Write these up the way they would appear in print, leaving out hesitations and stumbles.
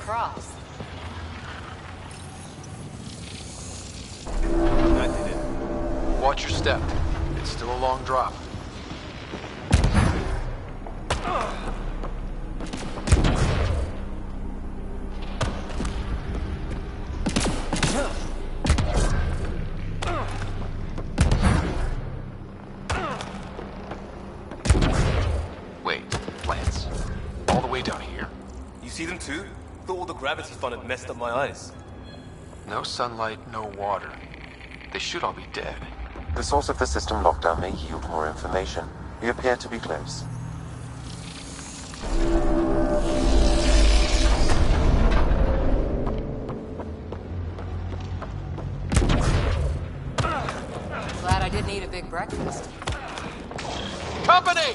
across. That did it. Watch your step. It's still a long drop. Wait, plants. All the way down here. You see them too? Thought all the gravity fun had messed up my eyes. No sunlight, no water. They should all be dead. The source of the system lockdown may yield more information. We appear to be close. Glad I didn't eat a big breakfast. Company!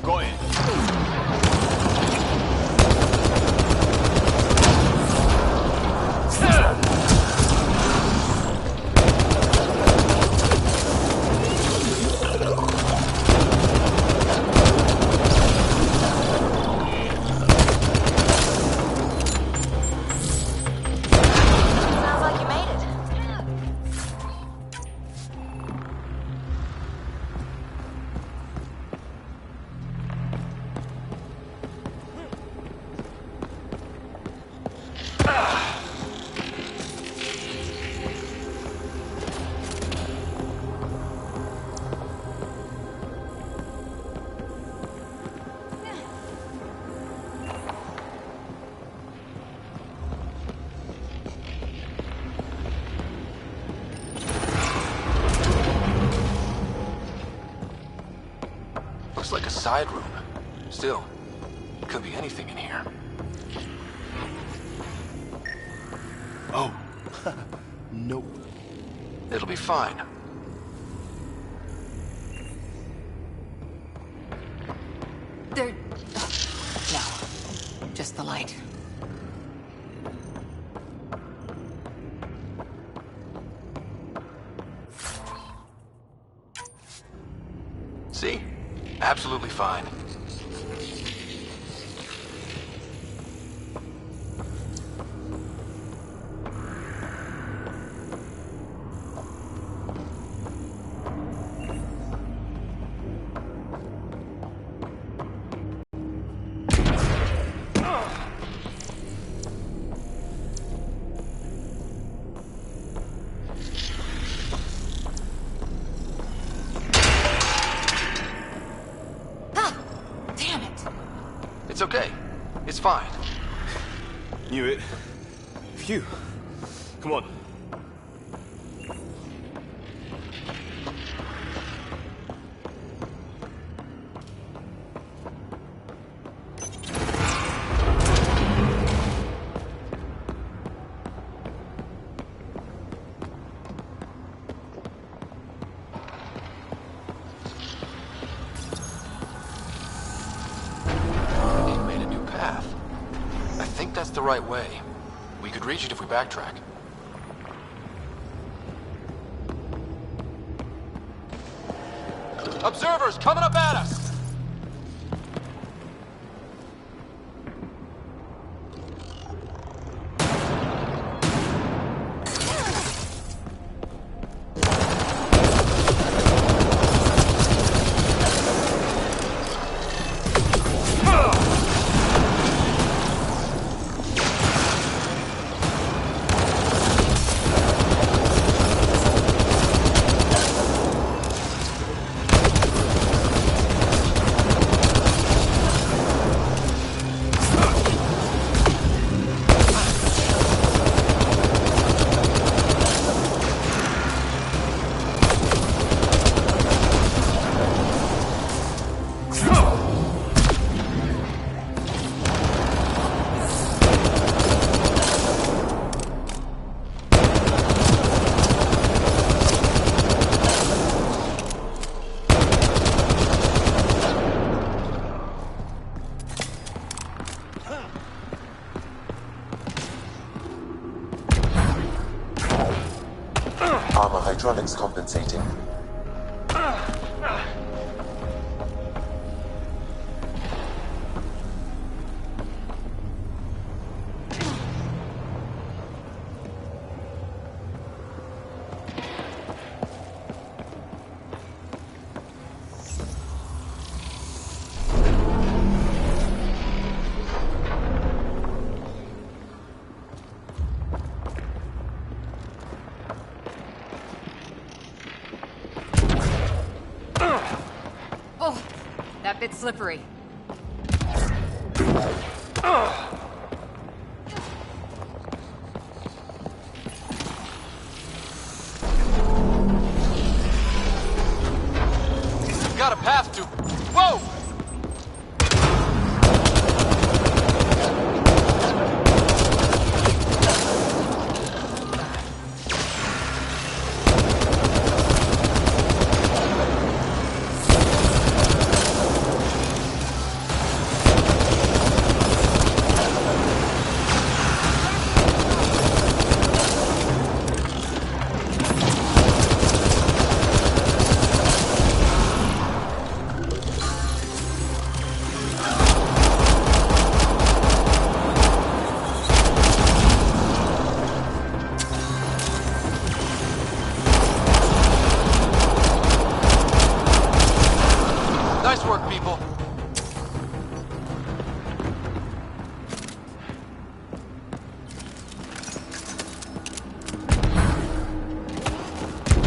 Got it. Sounds like you made it. Looks like a side room. Still, could be anything in here. Oh. No. It'll be fine. They're... No. Just the light. See? Absolutely fine. It's okay. It's fine. Knew it. Phew. Come on. That's the right way. We could reach it if we backtrack. Observers coming up at us! Armor hydraulics compensating. Oh, that bit's slippery. Got a path to... Whoa! Nice work, people.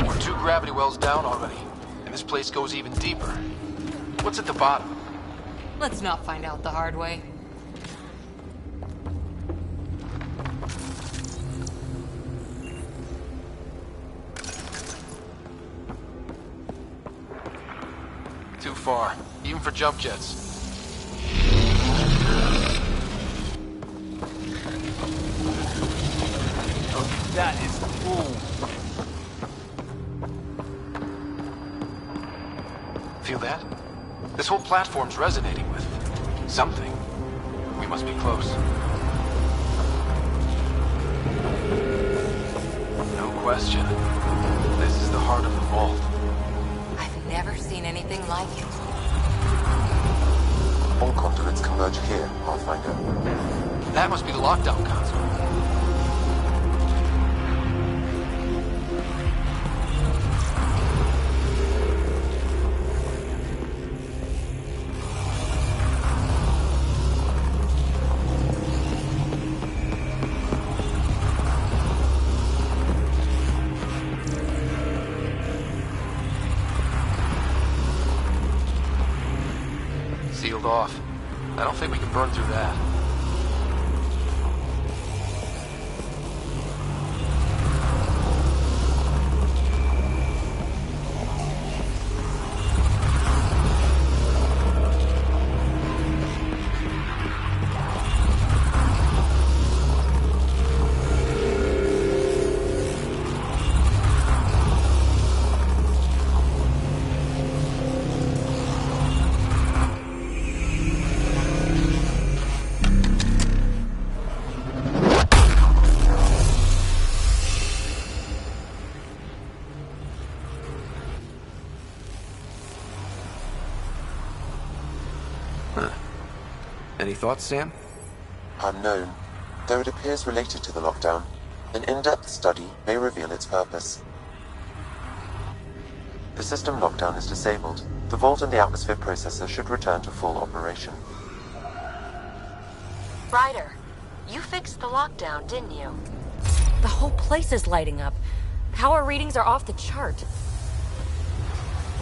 We're 2 gravity wells down already, and this place goes even deeper. What's at the bottom? Let's not find out the hard way. Too far, even for jump jets. Oh, that is cool. Feel that? This whole platform's resonating with something. We must be close. No question. This is the heart of the vault. I've never seen anything like it. All conduits converge here, Pathfinder. That must be the lockdown console. Sealed off. I don't think we can burn through that. Any thoughts, Sam? Unknown. Though it appears related to the lockdown, an in-depth study may reveal its purpose. The system lockdown is disabled. The vault and the atmosphere processor should return to full operation. Ryder, you fixed the lockdown, didn't you? The whole place is lighting up. Power readings are off the chart.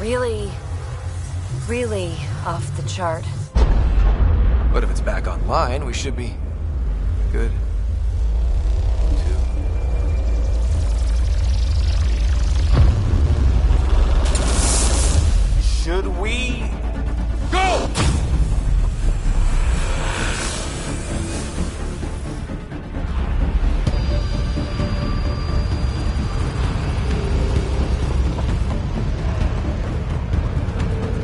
Really off the chart. But if it's back online, we should be good. Should we go?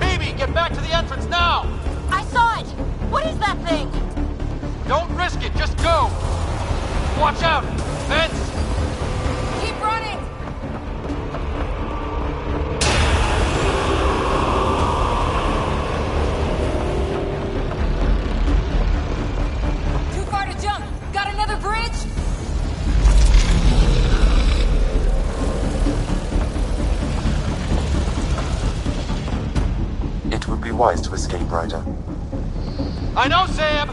Phoebe, get back to the entrance now! I saw it! What is that thing? Don't risk it, just go! Watch out! Fence! Keep running! wise to escape, Ryder. I know, Sam!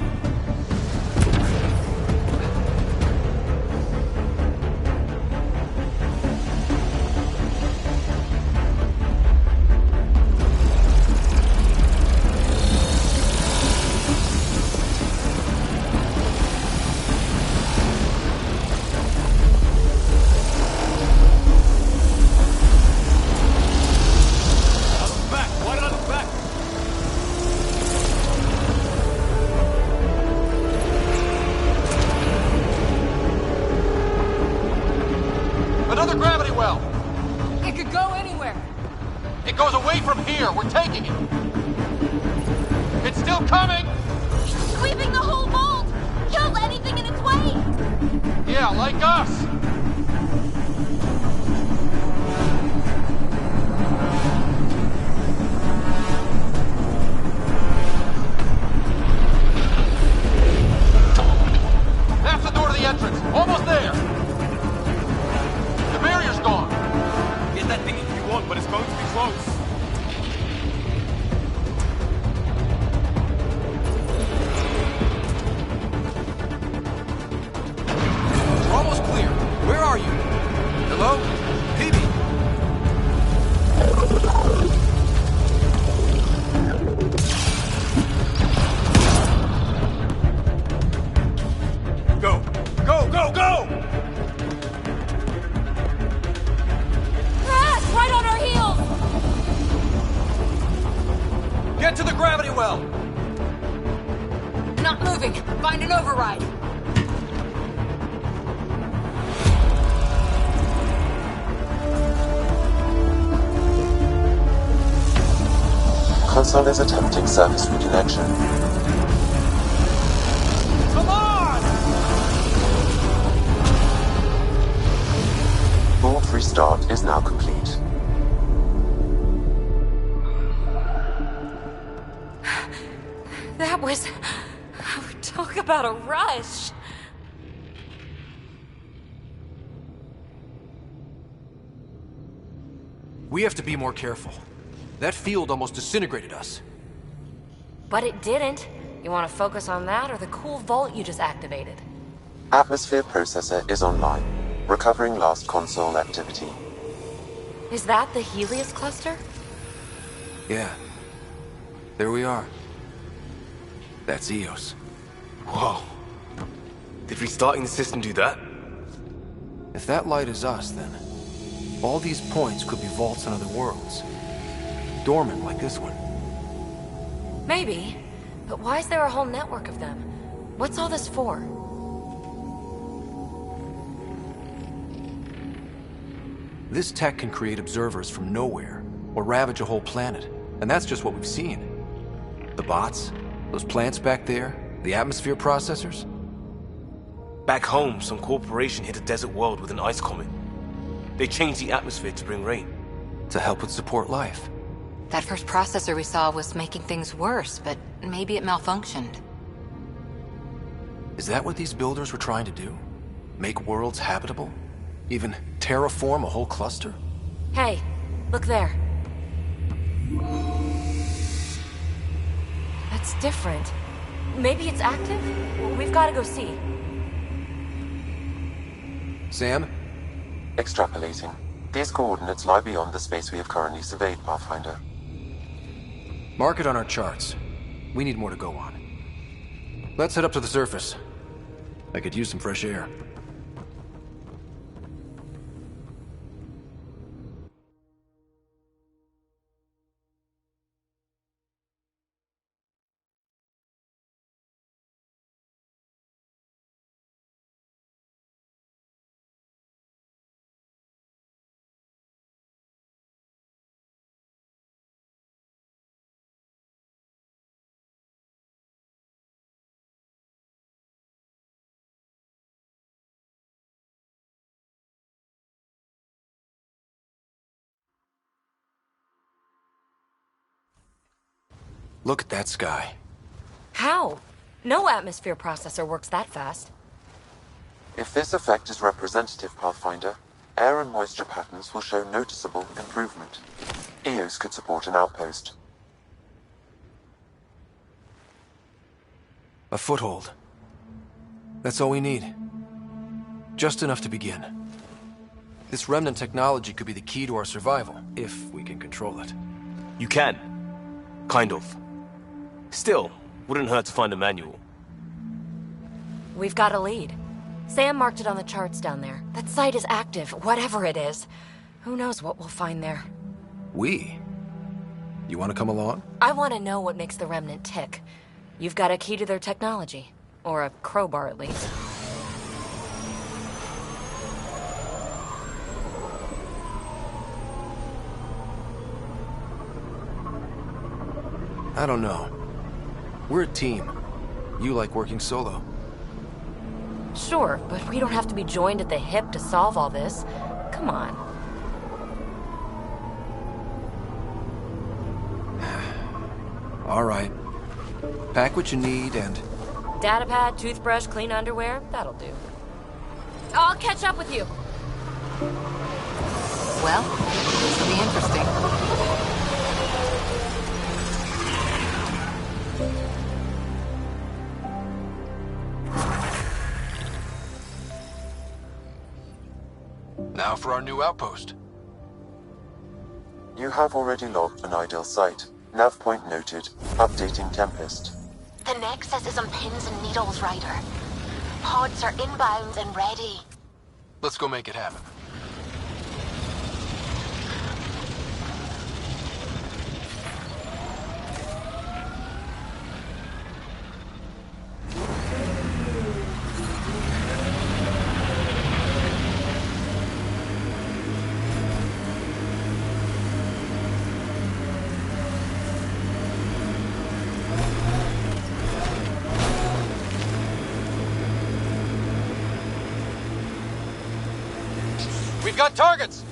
Another gravity well! It could go anywhere. It goes away from here. We're taking it. It's still coming! Sweeping the whole vault! Kill anything in its way! Yeah, like us! That's the door to the entrance. Almost there. The barrier's gone. Get that thing if you want, but it's going to be close. We're almost clear. Where are you? Hello? Peavy? Go! Go, go, go! Crash! Right on our heels! Get to the gravity well! Not moving. Find an override. Console is attempting surface reconnection. Come on! Vault restart is now complete. That was... Talk about a rush! We have to be more careful. That field almost disintegrated us. But it didn't. You want to focus on that or the cool vault you just activated? Atmosphere processor is online, recovering last console activity. Is that the Helios cluster? Yeah. There we are. That's Eos. Whoa. Did restarting the system do that? If that light is us, then all these points could be vaults on other worlds. Dormant like this one. Maybe. But why is there a whole network of them? What's all this for? This tech can create observers from nowhere, or ravage a whole planet. And that's just what we've seen. The bots, those plants back there, the atmosphere processors. Back home, some corporation hit a desert world with an ice comet. They changed the atmosphere to bring rain. To help it support life. That first processor we saw was making things worse, but maybe it malfunctioned. Is that what these builders were trying to do? Make worlds habitable? Even terraform a whole cluster? Hey, look there. That's different. Maybe it's active? We've got to go see. Sam? Extrapolating. These coordinates lie beyond the space we have currently surveyed, Pathfinder. Mark it on our charts. We need more to go on. Let's head up to the surface. I could use some fresh air. Look at that sky. How? No atmosphere processor works that fast. If this effect is representative, Pathfinder, air and moisture patterns will show noticeable improvement. Eos could support an outpost. A foothold. That's all we need. Just enough to begin. This remnant technology could be the key to our survival, if we can control it. You can. Kind of. Still, wouldn't hurt to find a manual. We've got a lead. Sam marked it on the charts down there. That site is active, whatever it is. Who knows what we'll find there. We? You want to come along? I want to know what makes the Remnant tick. You've got a key to their technology. Or a crowbar, at least. I don't know. We're a team. You like working solo. Sure, but we don't have to be joined at the hip to solve all this. Come on. All right. Pack what you need and... Datapad, toothbrush, clean underwear, that'll do. I'll catch up with you. Well, this will be interesting. Now for our new outpost. You have already logged an ideal site. Nav point noted. Updating Tempest. The Nexus is on pins and needles, Ryder. Pods are inbound and ready. Let's go make it happen. We've got targets!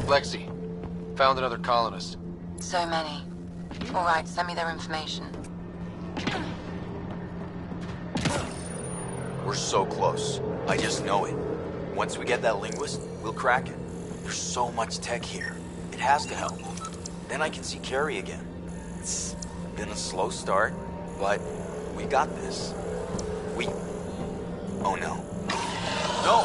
Lexi, found another colonist. So many. All right, send me their information. We're so close. I just know it. Once we get that linguist, we'll crack it. There's so much tech here. It has to help. Then I can see Carrie again. It's been a slow start, but we got this. Oh no. No!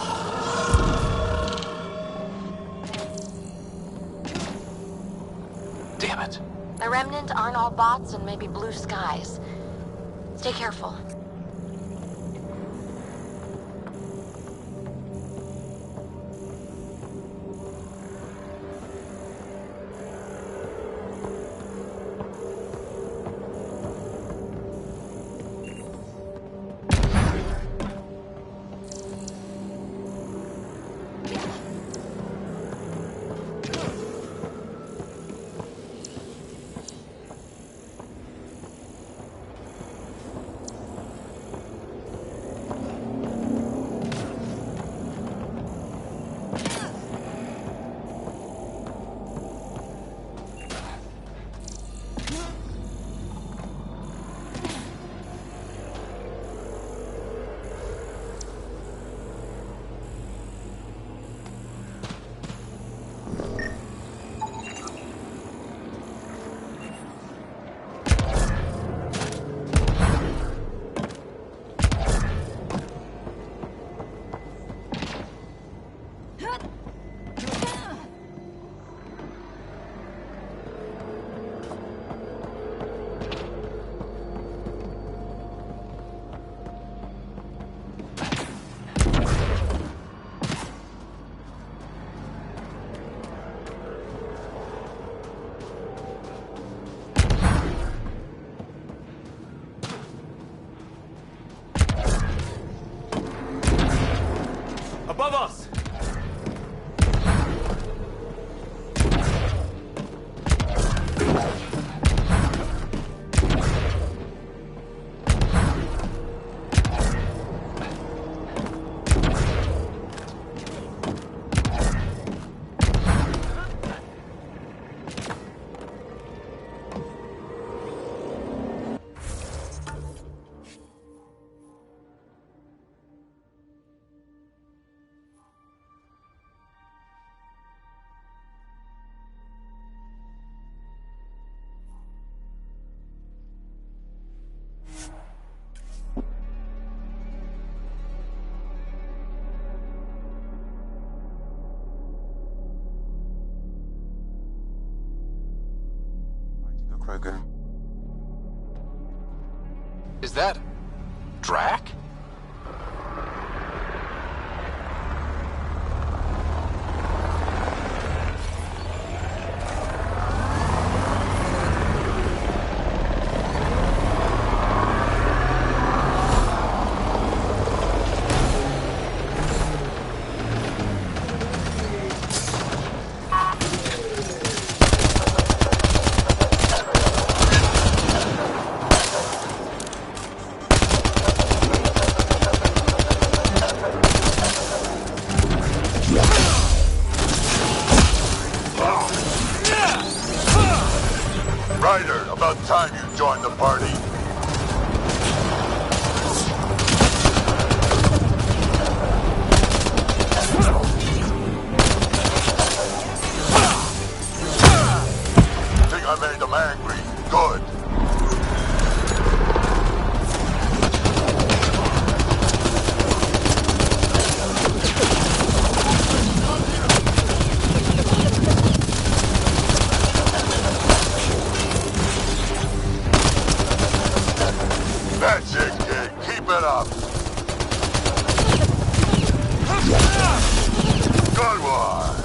Damn it. The Remnant aren't all bots and maybe blue skies. Stay careful. Above us! Krogan. Is that... Drac? Ryder, about time you joined the party. Think I made them angry. Good. That's it, kid. Keep it up. Good one.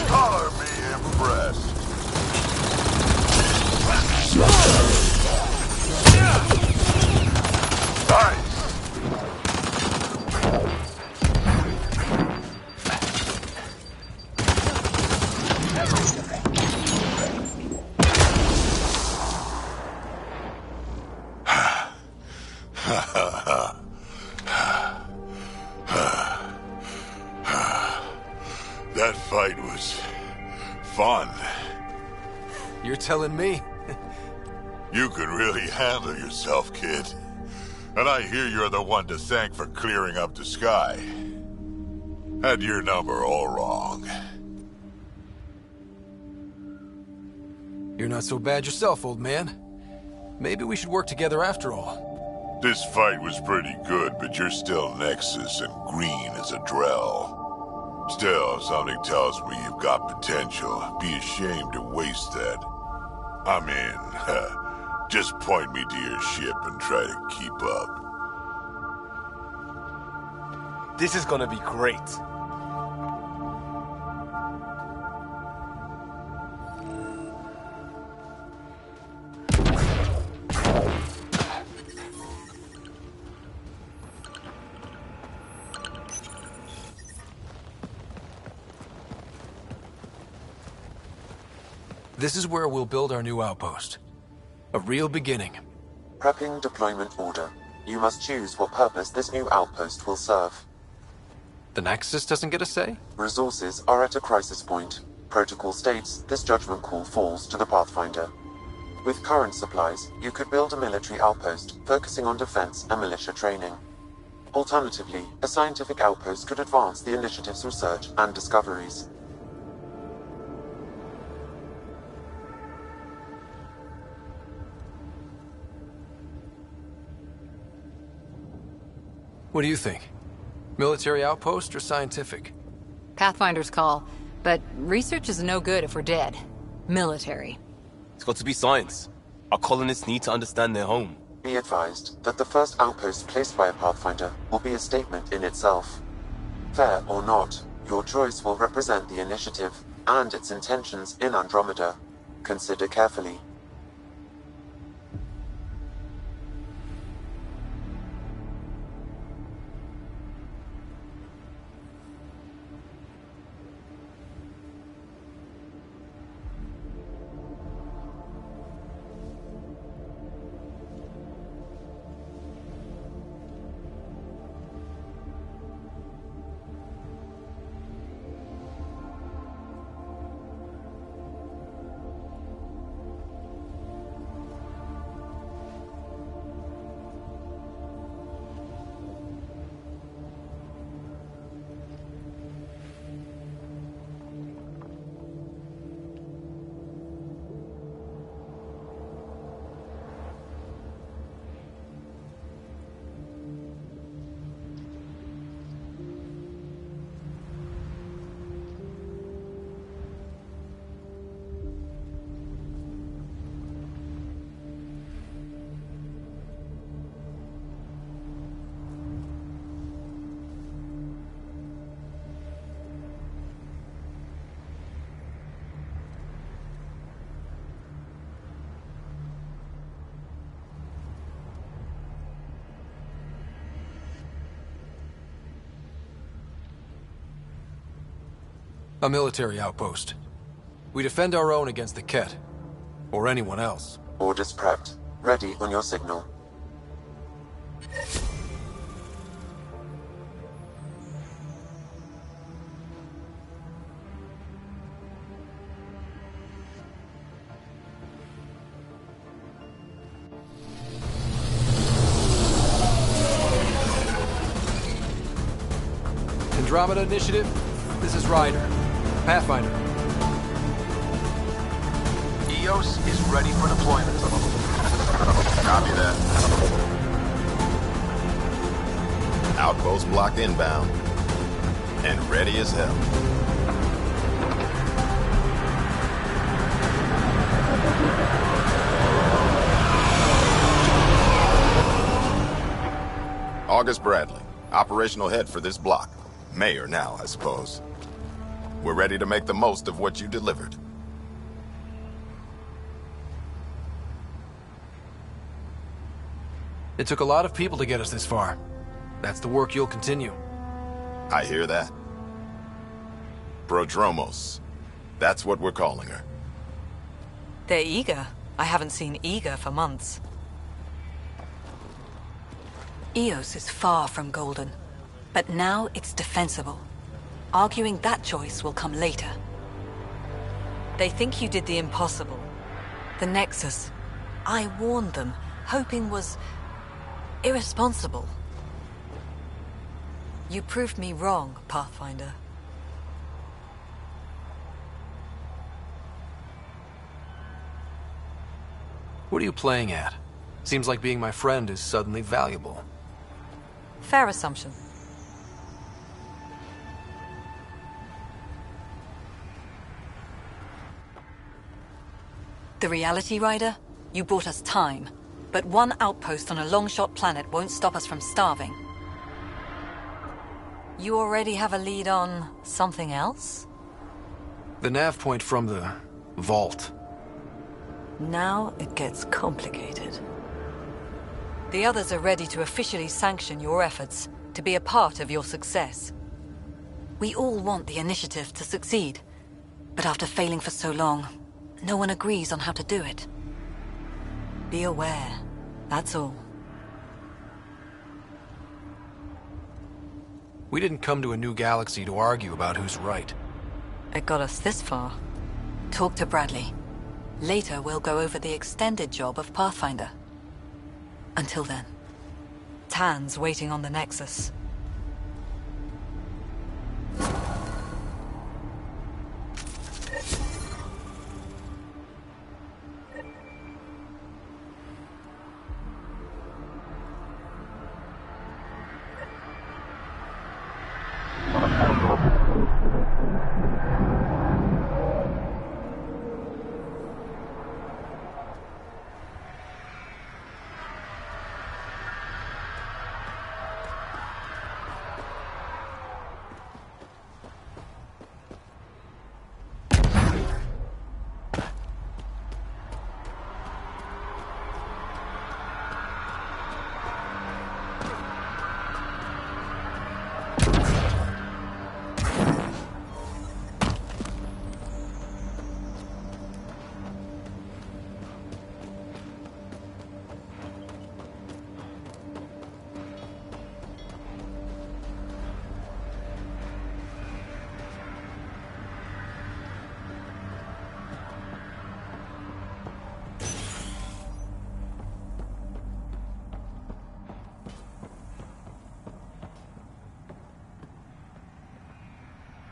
Color me impressed. Nice. That fight was fun. You're telling me. You can really handle yourself, kid. And I hear you're the one to thank for clearing up the sky. Had your number all wrong. You're not so bad yourself, old man. Maybe we should work together after all. This fight was pretty good, but you're still Nexus and green as a Drell. Still, something tells me you've got potential. Be ashamed to waste that. I mean, just point me to your ship and try to keep up. This is gonna be great. This is where we'll build our new outpost. A real beginning. Prepping deployment order. You must choose what purpose this new outpost will serve. The Nexus doesn't get a say? Resources are at a crisis point. Protocol states this judgment call falls to the Pathfinder. With current supplies, you could build a military outpost focusing on defense and militia training. Alternatively, a scientific outpost could advance the initiative's research and discoveries. What do you think? Military outpost or scientific? Pathfinder's call, but research is no good if we're dead. Military. It's got to be science. Our colonists need to understand their home. Be advised that the first outpost placed by a Pathfinder will be a statement in itself. Fair or not, your choice will represent the initiative and its intentions in Andromeda. Consider carefully. A military outpost. We defend our own against the Ket. Or anyone else. Orders prepped. Ready on your signal. Andromeda Initiative, this is Ryder. Pathfinder. EOS is ready for deployment. Copy that. Outpost blocked inbound. And ready as hell. August Bradley, operational head for this block. Mayor now, I suppose. We're ready to make the most of what you delivered. It took a lot of people to get us this far. That's the work you'll continue. I hear that. Prodromos. That's what we're calling her. They're eager. I haven't seen eager for months. EOS is far from golden, but now it's defensible. Arguing that choice will come later. They think you did the impossible, The Nexus. I warned them, hoping was irresponsible. You proved me wrong, Pathfinder. What are you playing at? Seems like being my friend is suddenly valuable. Fair assumption. The Reality Rider? You brought us time. But one outpost on a long-shot planet won't stop us from starving. You already have a lead on something else? The nav point from the vault. Now it gets complicated. The others are ready to officially sanction your efforts, to be a part of your success. We all want the initiative to succeed, but after failing for so long, no one agrees on how to do it. Be aware, that's all. We didn't come to a new galaxy to argue about who's right. It got us this far. Talk to Bradley. Later, we'll go over the extended job of Pathfinder. Until then, Tan's waiting on the Nexus.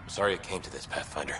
Sorry it came to this, Pathfinder.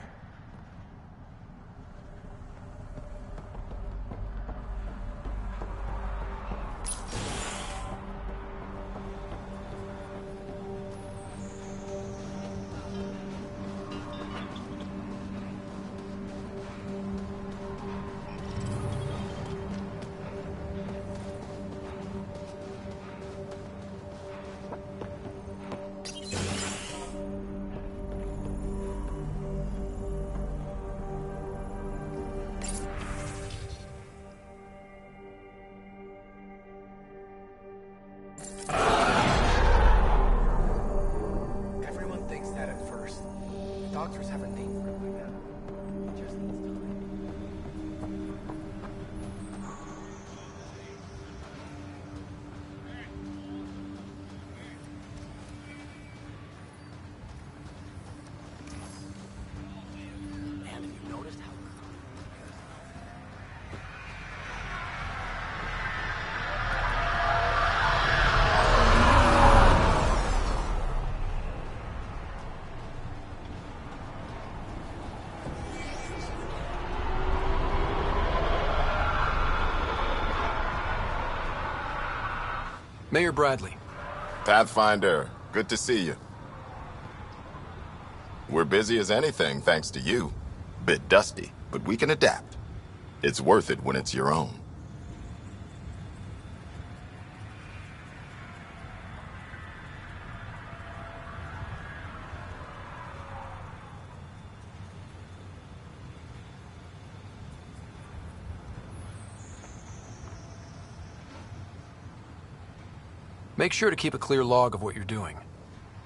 Doctors have a name for it like that. It just needs time. And if you noticed how Mayor Bradley. Pathfinder, good to see you. We're busy as anything, thanks to you. Bit dusty, but we can adapt. It's worth it when it's your own. Make sure to keep a clear log of what you're doing.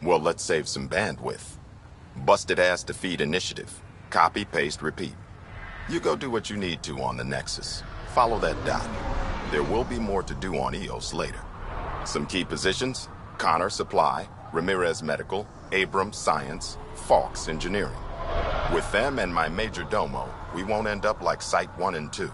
Well, let's save some bandwidth. Busted ass defeat initiative. Copy, paste, repeat. You go do what you need to on the Nexus. Follow that dot. There will be more to do on EOS later. Some key positions: Connor Supply, Ramirez Medical, Abrams Science, Fawkes Engineering. With them and my major domo, we won't end up like Site 1 and 2.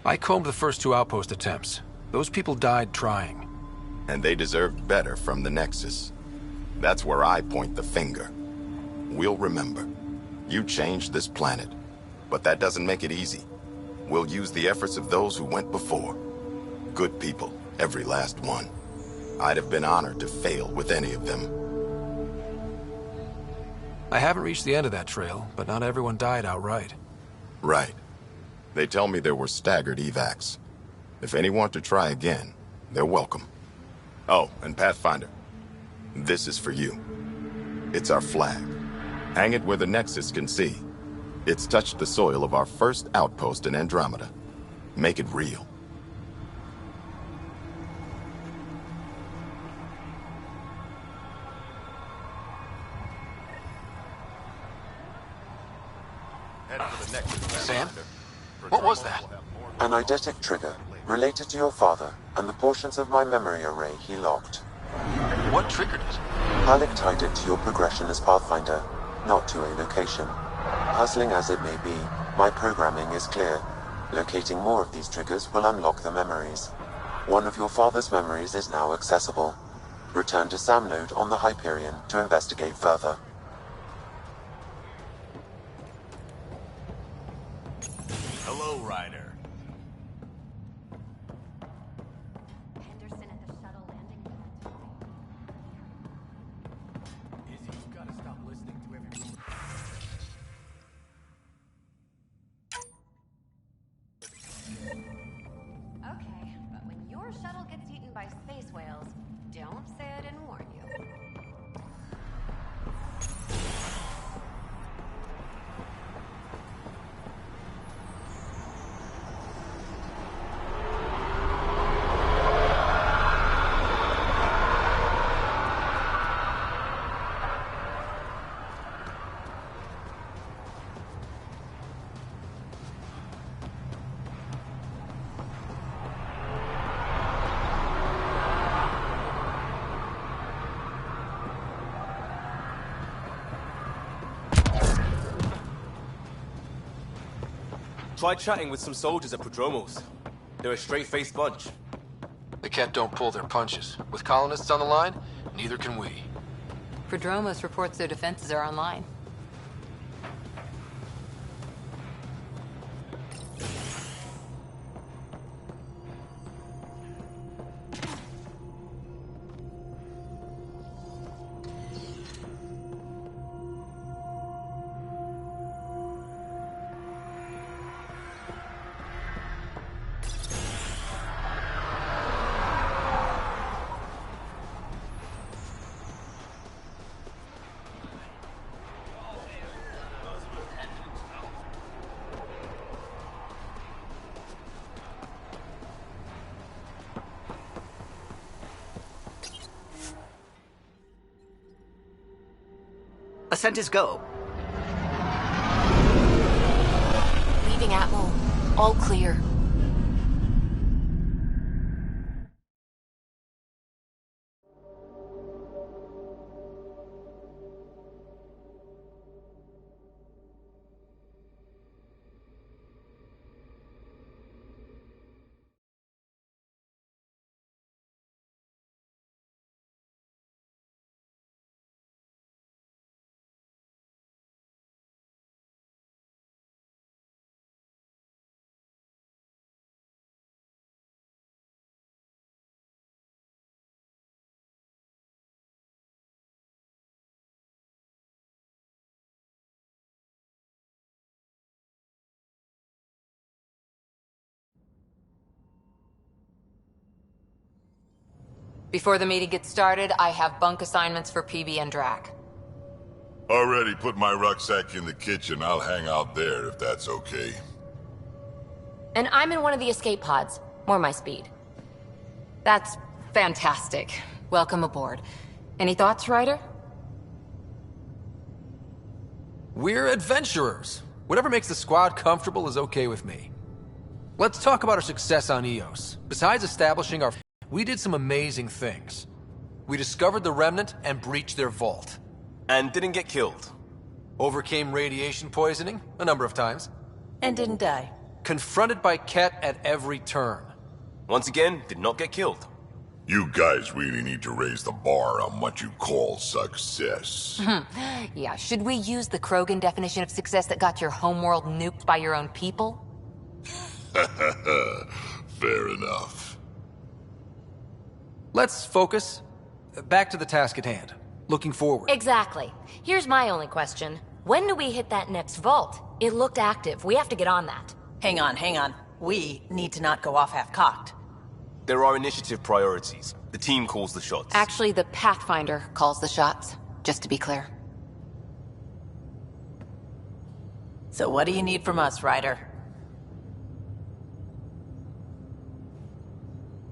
I combed the first 2 outpost attempts. Those people died trying. And they deserved better from the Nexus. That's where I point the finger. We'll remember. You changed this planet. But that doesn't make it easy. We'll use the efforts of those who went before. Good people, every last one. I'd have been honored to fail with any of them. I haven't reached the end of that trail, but not everyone died outright. Right. They tell me there were staggered evacs. If any want to try again, they're welcome. Oh, and Pathfinder, this is for you. It's our flag. Hang it where the Nexus can see. It's touched the soil of our first outpost in Andromeda. Make it real. Sam? What was that? An eidetic trigger, related to your father, and the portions of my memory array he locked. What triggered it? Halleck tied it to your progression as Pathfinder, not to a location. Puzzling as it may be, my programming is clear. Locating more of these triggers will unlock the memories. One of your father's memories is now accessible. Return to Sam Node on the Hyperion to investigate further. Hello, Ryder. Henderson at the shuttle landing pad. Izzy, you've got to stop listening to every rumor. Okay, but when your shuttle gets eaten by space whales, don't say I didn't warn you. Try chatting with some soldiers at Prodromos. They're a straight-faced bunch. The Ket don't pull their punches. With colonists on the line, neither can we. Prodromos reports their defenses are online. Ascent is go. Leaving Atwell. All clear. Before the meeting gets started, I have bunk assignments for PB and Drac. Already put my rucksack in the kitchen. I'll hang out there if that's okay. And I'm in one of the escape pods. More my speed. That's fantastic. Welcome aboard. Any thoughts, Ryder? We're adventurers. Whatever makes the squad comfortable is okay with me. Let's talk about our success on Eos. Besides establishing our... We did some amazing things. We discovered the Remnant and breached their vault. And didn't get killed. Overcame radiation poisoning a number of times. And didn't die. confronted by Ket at every turn. Once again, did not get killed. You guys really need to raise the bar on what you call success. Yeah, should we use the Krogan definition of success that got your homeworld nuked by your own people? Fair enough. Let's focus. Back to the task at hand. Looking forward. Exactly. Here's my only question. When do we hit that next vault? It looked active. We have to get on that. Hang on. We need to not go off half-cocked. There are initiative priorities. The team calls the shots. Actually, the Pathfinder calls the shots, just to be clear. So what do you need from us, Ryder?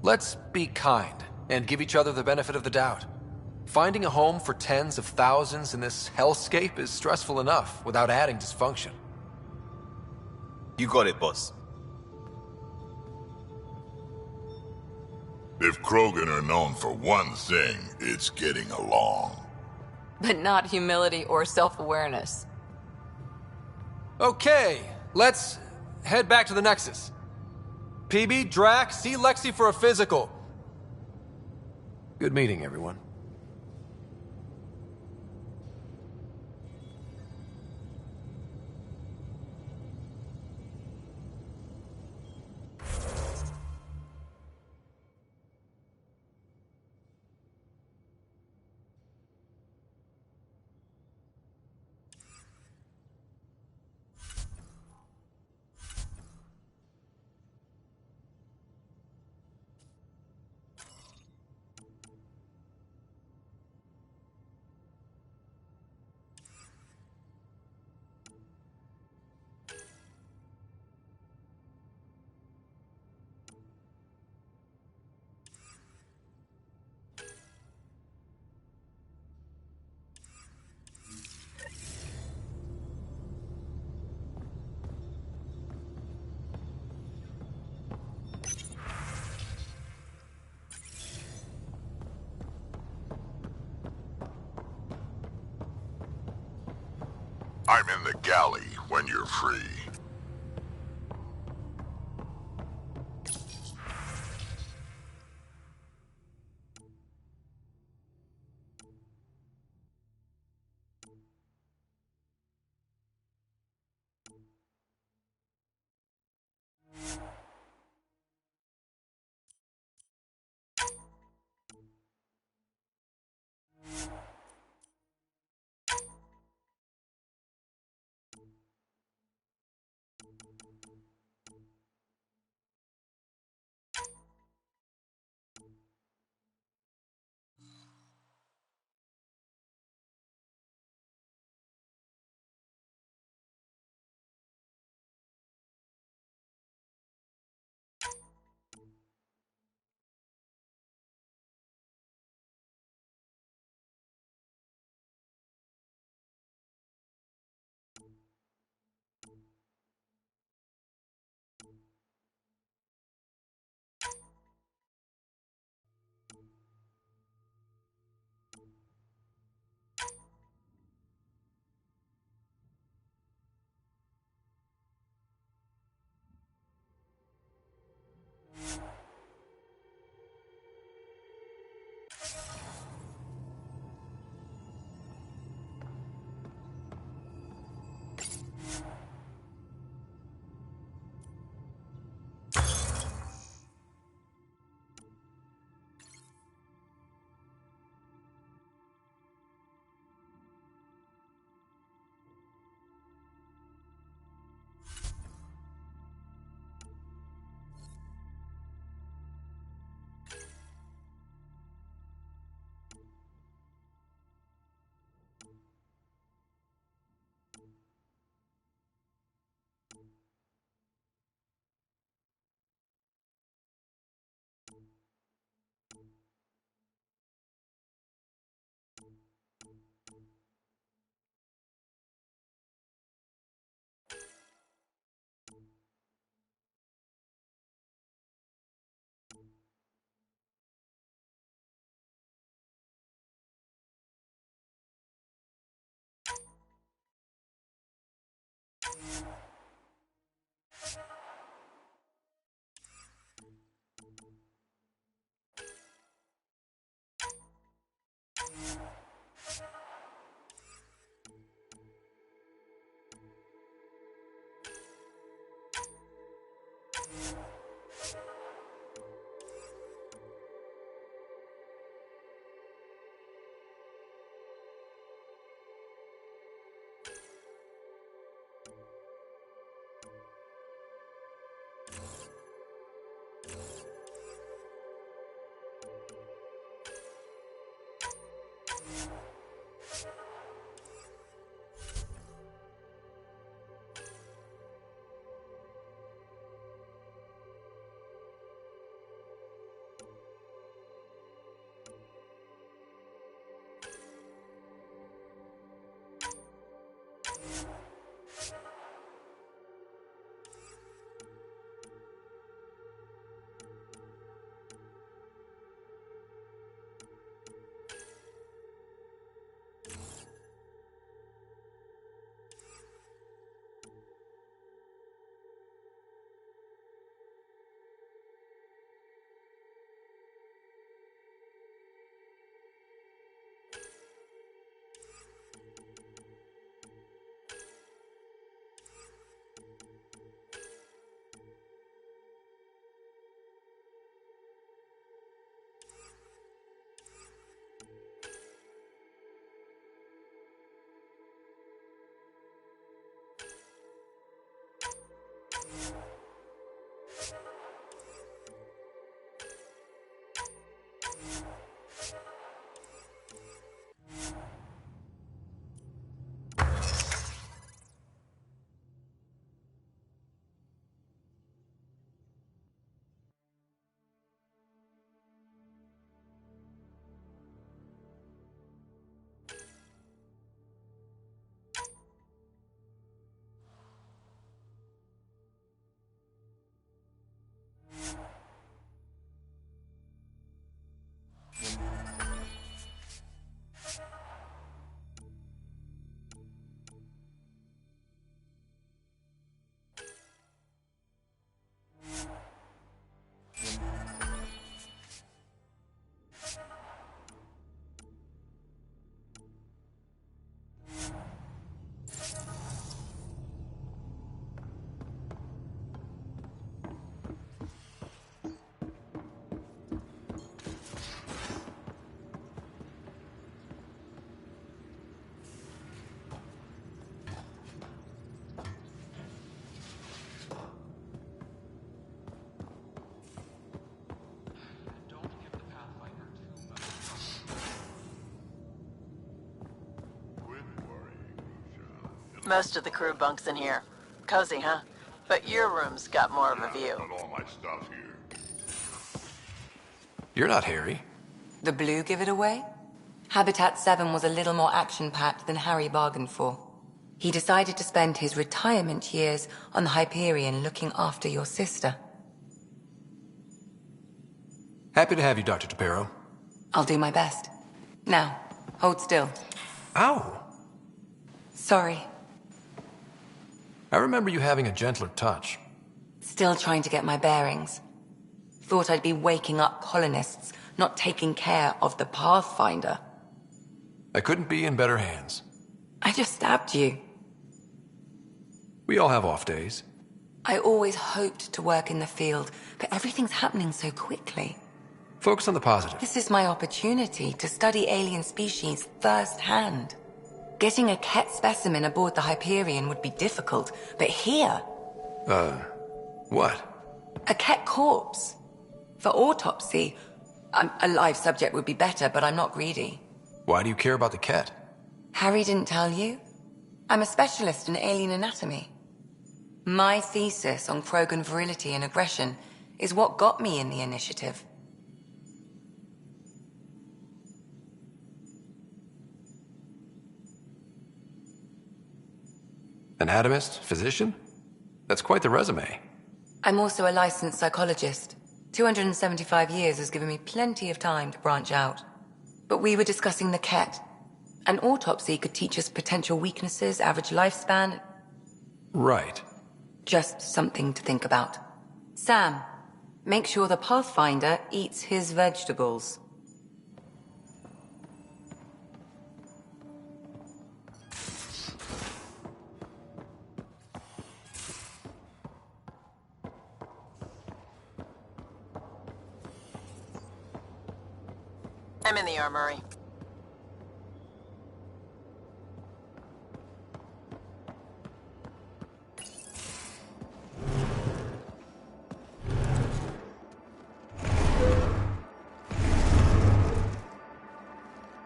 Let's be kind and give each other the benefit of the doubt. Finding a home for tens of thousands in this hellscape is stressful enough without adding dysfunction. You got it, boss. If Krogan are known for one thing, it's getting along. But not humility or self-awareness. Okay, let's head back to the Nexus. PB, Drac, see Lexi for a physical. Good meeting, everyone. I'm in the galley when you're free. Most of the crew bunks in here. Cozy, huh? But your room's got more of a view. Put all my stuff here. You're not Harry. The blue give it away? Habitat 7 was a little more action-packed than Harry bargained for. He decided to spend his retirement years on the Hyperion looking after your sister. Happy to have you, Dr. DePero. I'll do my best. Now, hold still. Ow! Sorry. I remember you having a gentler touch. Still trying to get my bearings. Thought I'd be waking up colonists, not taking care of the Pathfinder. I couldn't be in better hands. I just stabbed you. We all have off days. I always hoped to work in the field, but everything's happening so quickly. Focus on the positive. This is my opportunity to study alien species firsthand. Getting a Ket specimen aboard the Hyperion would be difficult, but here... What? A Ket corpse. For autopsy, a live subject would be better, but I'm not greedy. Why do you care about the Ket? Harry didn't tell you? I'm a specialist in alien anatomy. My thesis on Krogan virility and aggression is what got me in the initiative. Anatomist? Physician? That's quite the resume. I'm also a licensed psychologist. 275 years has given me plenty of time to branch out. But we were discussing the Ket. An autopsy could teach us potential weaknesses, average lifespan. Right. Just something to think about. Sam, make sure the Pathfinder eats his vegetables. I'm in the armory.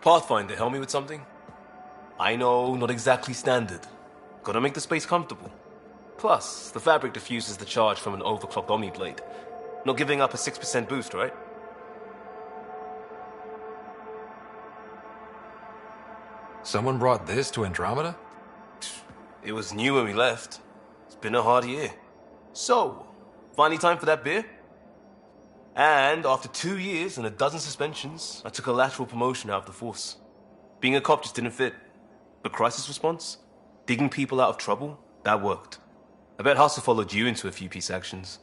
Pathfinder, help me with something? I know, not exactly standard. Gotta make the space comfortable. Plus, the fabric diffuses the charge from an overclocked Omni blade. Not giving up a 6% boost, right? Someone brought this to Andromeda? It was new when we left. It's been a hard year. So, finally time for that beer? And after 2 years and a dozen suspensions, I took a lateral promotion out of the force. Being a cop just didn't fit. But crisis response? Digging people out of trouble? That worked. I bet Hustle followed you into a few peace actions.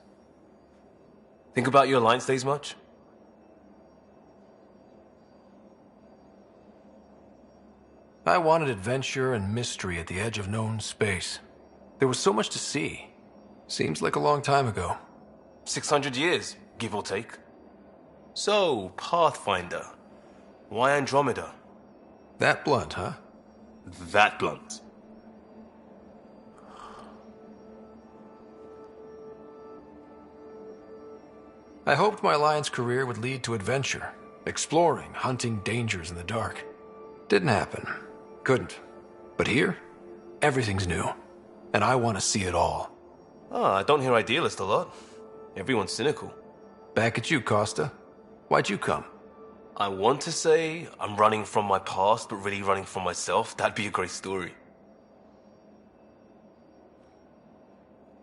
Think about your Alliance days much? I wanted adventure and mystery at the edge of known space. There was so much to see. Seems like a long time ago. 600 years, give or take. So, Pathfinder. Why Andromeda? That blunt, huh? That blunt. I hoped my Alliance career would lead to adventure, exploring, hunting dangers in the dark. Didn't happen. Couldn't. But here, everything's new. And I want to see it all. I don't hear idealist a lot. Everyone's cynical. Back at you, Costa. Why'd you come? I want to say I'm running from my past, but really running from myself. That'd be a great story.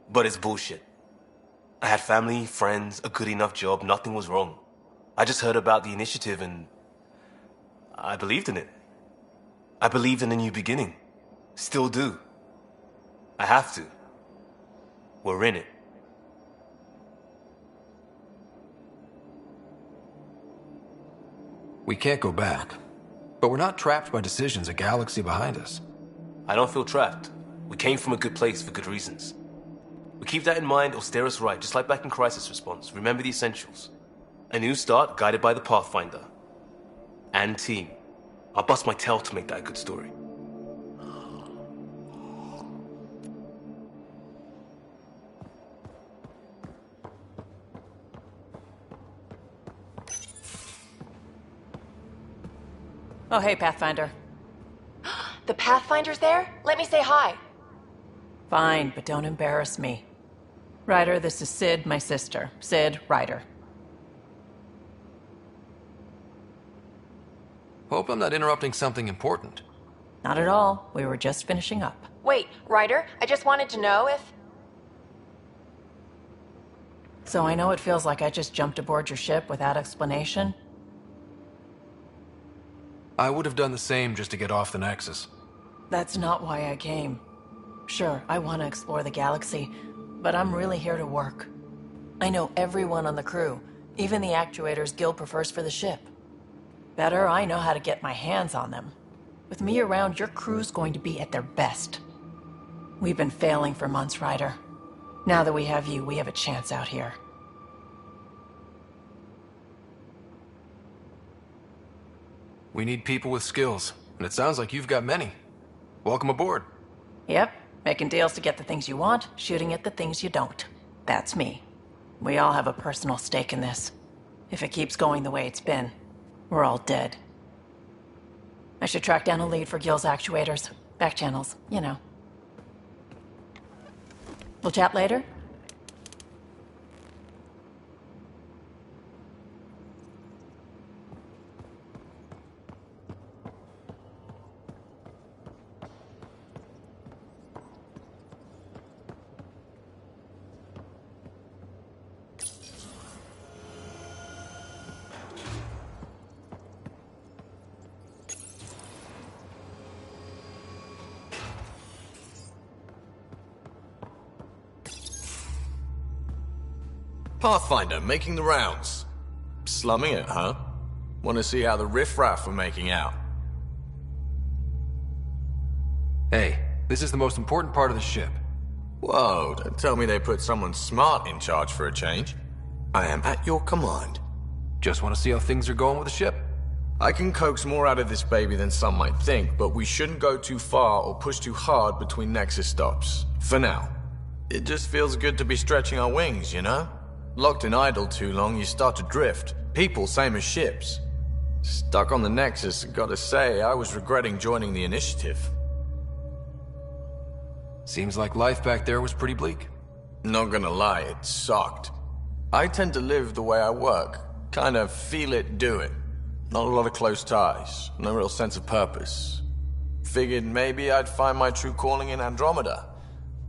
But it's bullshit. I had family, friends, a good enough job, nothing was wrong. I just heard about the initiative and I believed in it. I believed in a new beginning. Still do. I have to. We're in it. We can't go back. But we're not trapped by decisions a galaxy behind us. I don't feel trapped. We came from a good place for good reasons. We keep that in mind or steer us right, just like back in Crisis Response. Remember the essentials. A new start guided by the Pathfinder. And team. I'll bust my tail to make that a good story. Oh, hey, Pathfinder. The Pathfinder's there? Let me say hi. Fine, but don't embarrass me. Ryder, this is Sid, my sister. Sid, Ryder. Hope I'm not interrupting something important. Not at all. We were just finishing up. Wait, Ryder, I just wanted to know if... So I know it feels like I just jumped aboard your ship without explanation. I would have done the same just to get off the Nexus. That's not why I came. Sure, I want to explore the galaxy, but I'm really here to work. I know everyone on the crew, even the actuators Gil prefers for the ship. Better, I know how to get my hands on them. With me around, your crew's going to be at their best. We've been failing for months, Ryder. Now that we have you, we have a chance out here. We need people with skills, and it sounds like you've got many. Welcome aboard. Yep, making deals to get the things you want, shooting at the things you don't. That's me. We all have a personal stake in this. If it keeps going the way it's been, we're all dead. I should track down a lead for Gil's actuators. Back channels, you know. We'll chat later? Pathfinder, making the rounds. Slumming it, huh? Want to see how the riffraff are making out? Hey, this is the most important part of the ship. Whoa, don't tell me they put someone smart in charge for a change. I am at your command. Just want to see how things are going with the ship. I can coax more out of this baby than some might think, but we shouldn't go too far or push too hard between Nexus stops. For now. It just feels good to be stretching our wings, you know? Locked in idle too long, you start to drift. People, same as ships. Stuck on the Nexus, gotta say, I was regretting joining the initiative. Seems like life back there was pretty bleak. Not gonna lie, it sucked. I tend to live the way I work. Kind of feel it, do it. Not a lot of close ties, no real sense of purpose. Figured maybe I'd find my true calling in Andromeda.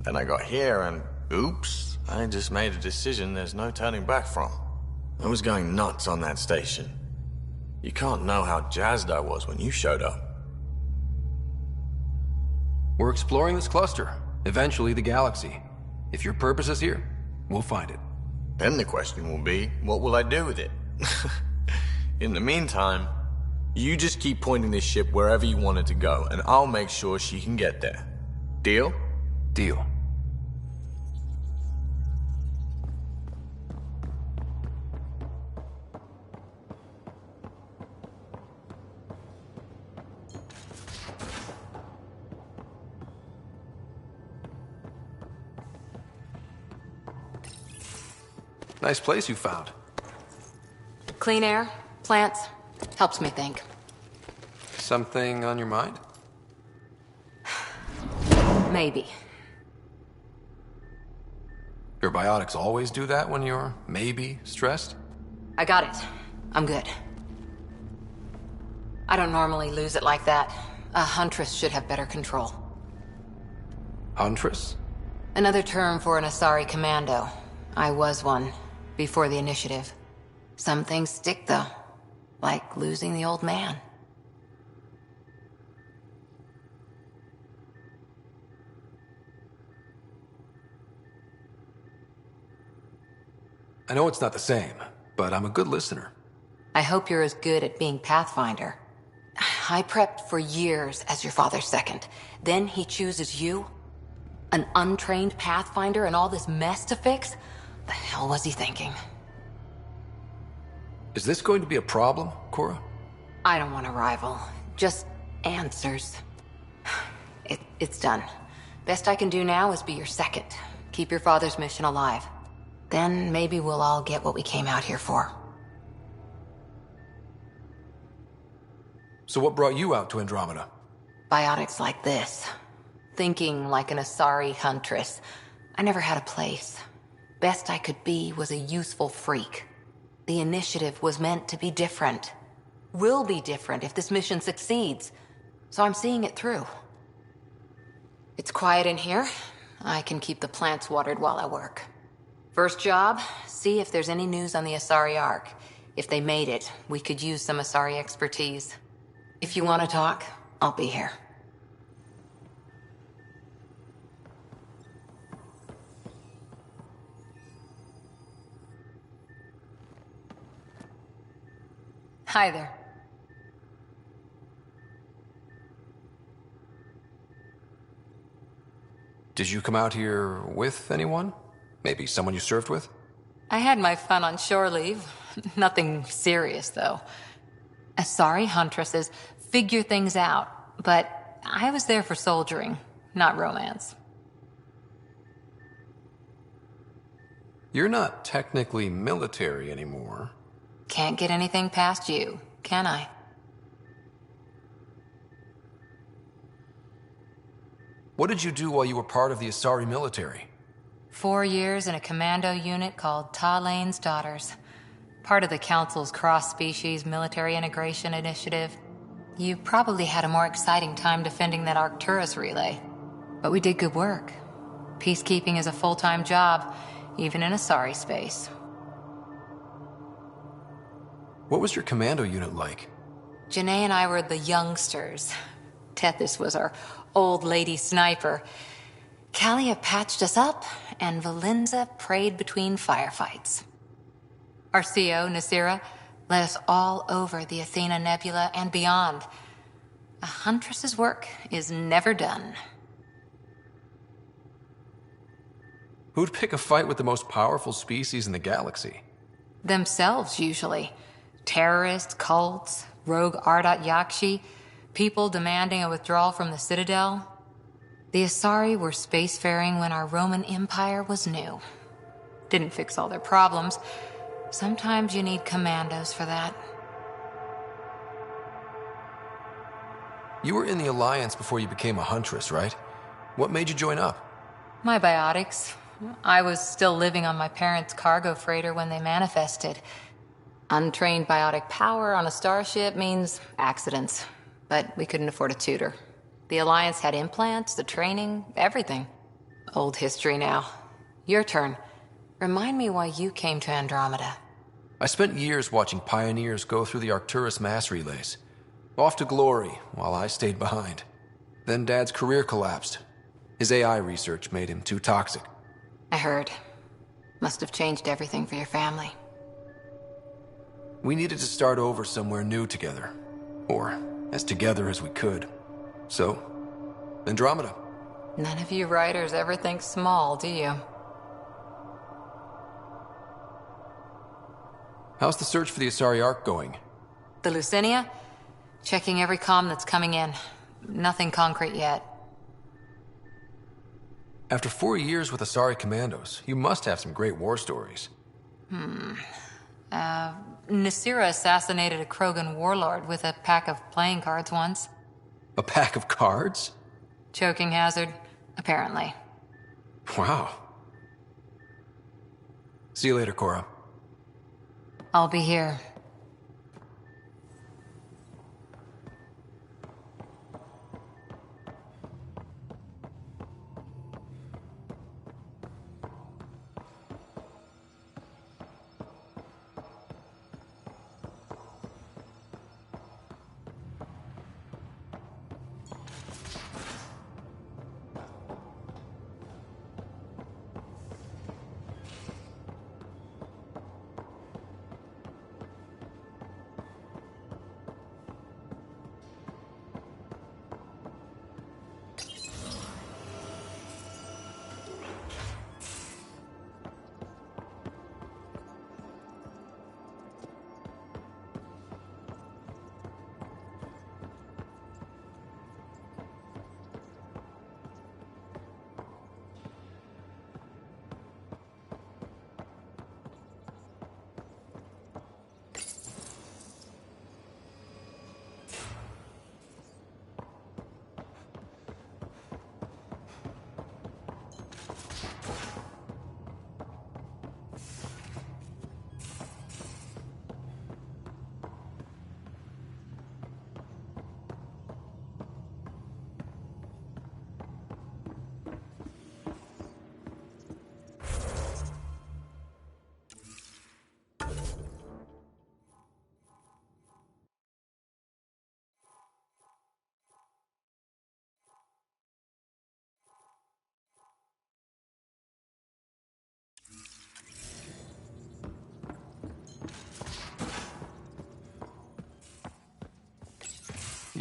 Then I got here and, oops. I just made a decision there's no turning back from. I was going nuts on that station. You can't know how jazzed I was when you showed up. We're exploring this cluster, eventually the galaxy. If your purpose is here, we'll find it. Then the question will be, what will I do with it? In the meantime, you just keep pointing this ship wherever you want it to go, and I'll make sure she can get there. Deal? Deal. Nice place you found. Clean air, plants, helps me think. Something on your mind? Maybe. Your biotics always do that when you're maybe stressed? I got it. I'm good. I don't normally lose it like that. A huntress should have better control. Huntress? Another term for an Asari commando. I was one. Before the initiative. Some things stick, though. Like losing the old man. I know it's not the same, but I'm a good listener. I hope you're as good at being Pathfinder. I prepped for years as your father's second. Then he chooses you? An untrained Pathfinder and all this mess to fix? The hell was he thinking? Is this going to be a problem, Cora? I don't want a rival. Just answers. It's done. Best I can do now is be your second. Keep your father's mission alive. Then maybe we'll all get what we came out here for. So what brought you out to Andromeda? Biotics like this. Thinking like an Asari huntress. I never had a place. Best I could be was a useful freak. The initiative was meant to be different. Will be different if this mission succeeds. So I'm seeing it through. It's quiet in here. I can keep the plants watered while I work. First job, see if there's any news on the Asari Ark. If they made it, we could use some Asari expertise. If you want to talk, I'll be here. Hi there. Did you come out here with anyone? Maybe someone you served with? I had my fun on shore leave. Nothing serious, though. Asari huntresses figure things out, but I was there for soldiering, not romance. You're not technically military anymore. Can't get anything past you, can I? What did you do while you were part of the Asari military? 4 years in a commando unit called Talane's Daughters. Part of the Council's cross-species military integration initiative. You probably had a more exciting time defending that Arcturus relay. But we did good work. Peacekeeping is a full-time job, even in Asari space. What was your commando unit like? Janae and I were the youngsters. Tethys was our old lady sniper. Kalia patched us up, and Valenza prayed between firefights. Our CO, Nasira, led us all over the Athena Nebula and beyond. A huntress's work is never done. Who'd pick a fight with the most powerful species in the galaxy? Themselves, usually. Terrorists, cults, rogue Ardat Yakshi, people demanding a withdrawal from the Citadel. The Asari were spacefaring when our Roman Empire was new. Didn't fix all their problems. Sometimes you need commandos for that. You were in the Alliance before you became a huntress, right? What made you join up? My biotics. I was still living on my parents' cargo freighter when they manifested. Untrained biotic power on a starship means accidents. But we couldn't afford a tutor. The Alliance had implants, the training, everything. Old history now. Your turn. Remind me why you came to Andromeda. I spent years watching pioneers go through the Arcturus mass relays. Off to glory, while I stayed behind. Then Dad's career collapsed. His AI research made him too toxic. I heard. Must have changed everything for your family. We needed to start over somewhere new together. Or as together as we could. So, Andromeda. None of you writers ever think small, do you? How's the search for the Asari Ark going? The Lucinia? Checking every comm that's coming in. Nothing concrete yet. After 4 years with Asari Commandos, you must have some great war stories. Nasira assassinated a Krogan warlord with a pack of playing cards once. A pack of cards? Choking hazard, apparently. Wow. See you later, Cora. I'll be here.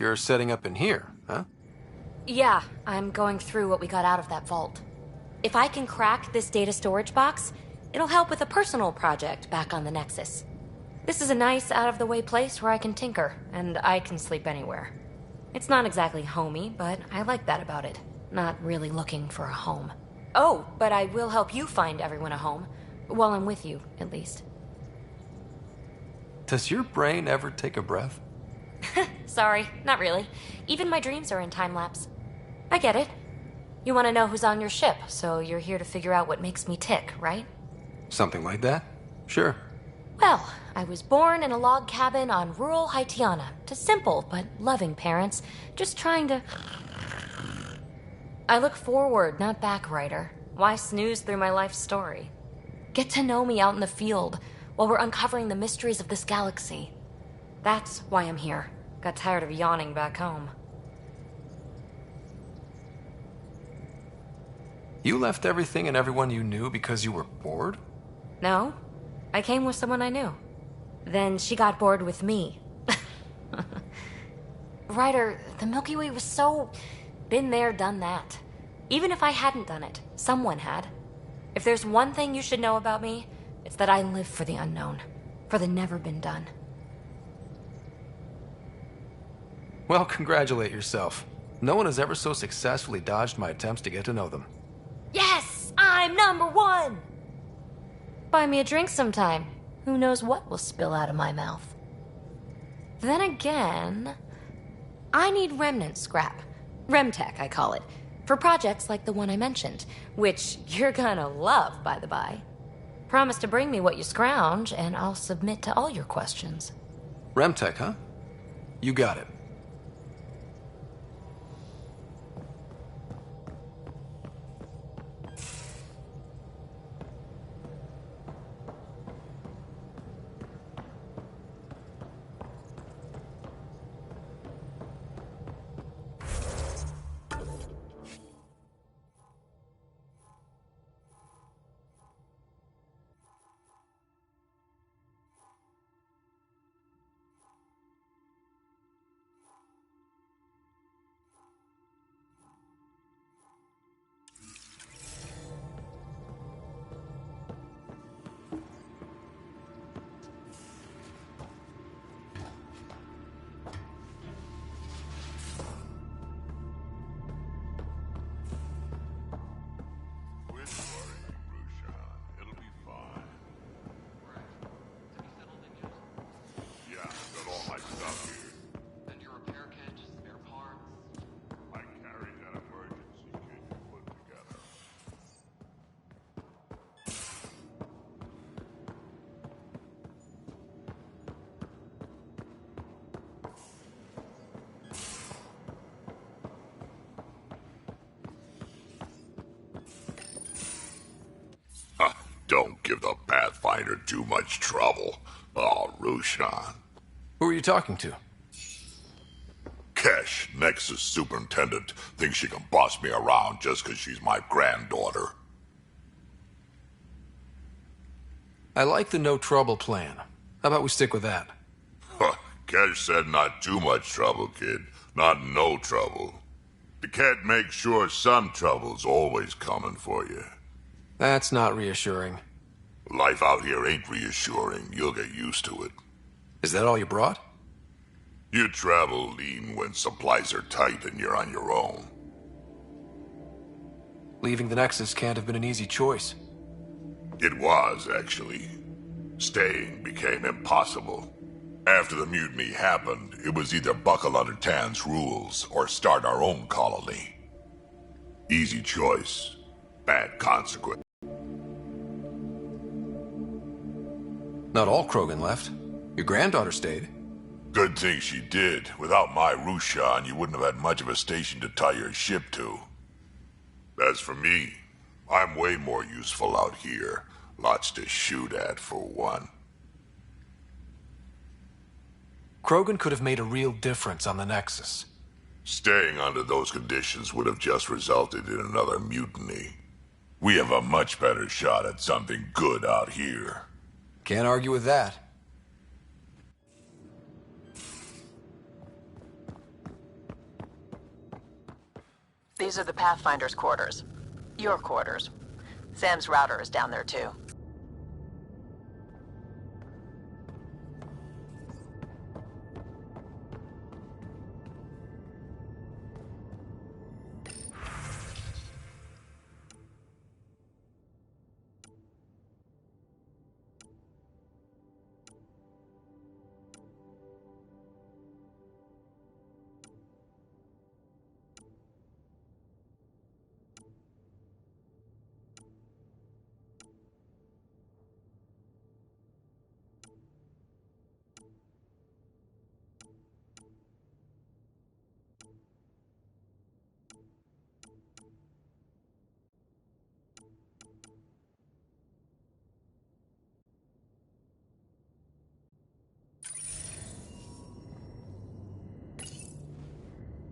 you're setting up in here, huh? Yeah, I'm going through what we got out of that vault. If I can crack this data storage box, it'll help with a personal project back on the Nexus. This is a nice, out-of-the-way place where I can tinker, and I can sleep anywhere. It's not exactly homey, but I like that about it. Not really looking for a home. Oh, but I will help you find everyone a home. While I'm with you, at least. Does your brain ever take a breath? Sorry, not really. Even my dreams are in time-lapse. I get it. You want to know who's on your ship, so you're here to figure out what makes me tick, right? Something like that? Sure. Well, I was born in a log cabin on rural Haitiana to simple but loving parents, just trying to... I look forward, not back, writer. Why snooze through my life story? Get to know me out in the field while we're uncovering the mysteries of this galaxy. That's why I'm here. Got tired of yawning back home. You left everything and everyone you knew because you were bored? No, I came with someone I knew. Then she got bored with me. Ryder, the Milky Way was so... been there, done that. Even if I hadn't done it, someone had. If there's one thing you should know about me, it's that I live for the unknown. For the never been done. Well, congratulate yourself. No one has ever so successfully dodged my attempts to get to know them. Yes! I'm #1! Buy me a drink sometime. Who knows what will spill out of my mouth. Then again, I need remnant scrap. Remtech, I call it. For projects like the one I mentioned, which you're gonna love, by the by. Promise to bring me what you scrounge, and I'll submit to all your questions. Remtech, huh? You got it. Don't give the Pathfinder too much trouble. Oh, Rushan. Who are you talking to? Kesh, Nexus Superintendent, thinks she can boss me around just because she's my granddaughter. I like the no trouble plan. How about we stick with that? Kesh said not too much trouble, kid. Not no trouble. The cat makes sure some trouble's always coming for you. That's not reassuring. Life out here ain't reassuring. You'll get used to it. Is that all you brought? You travel lean when supplies are tight and you're on your own. Leaving the Nexus can't have been an easy choice. It was, actually. Staying became impossible. After the mutiny happened, it was either buckle under Tan's rules or start our own colony. Easy choice, bad consequence. Not all Krogan left. Your granddaughter stayed. Good thing she did. Without my Rushan, you wouldn't have had much of a station to tie your ship to. As for me, I'm way more useful out here. Lots to shoot at, for one. Krogan could have made a real difference on the Nexus. Staying under those conditions would have just resulted in another mutiny. We have a much better shot at something good out here. Can't argue with that. These are the Pathfinder's quarters. Your quarters. Sam's router is down there too.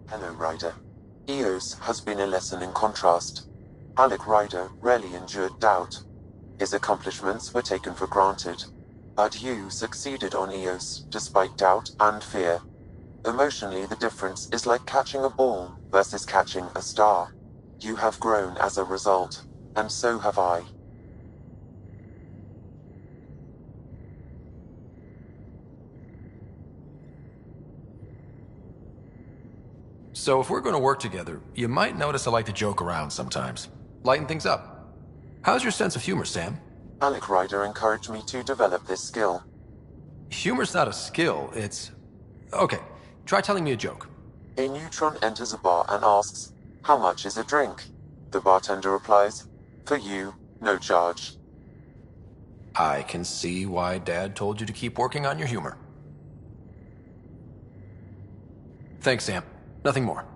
Hello, Ryder. Eos has been a lesson in contrast. Alec Ryder rarely endured doubt. His accomplishments were taken for granted. But you succeeded on Eos, despite doubt and fear. Emotionally, the difference is like catching a ball versus catching a star. You have grown as a result, and so have I. So if we're going to work together, you might notice I like to joke around sometimes. Lighten things up. How's your sense of humor, Sam? Alec Ryder encouraged me to develop this skill. Humor's not a skill, it's... Okay, try telling me a joke. A neutron enters a bar and asks, "How much is a drink?" The bartender replies, "For you, no charge." I can see why Dad told you to keep working on your humor. Thanks, Sam. Nothing more.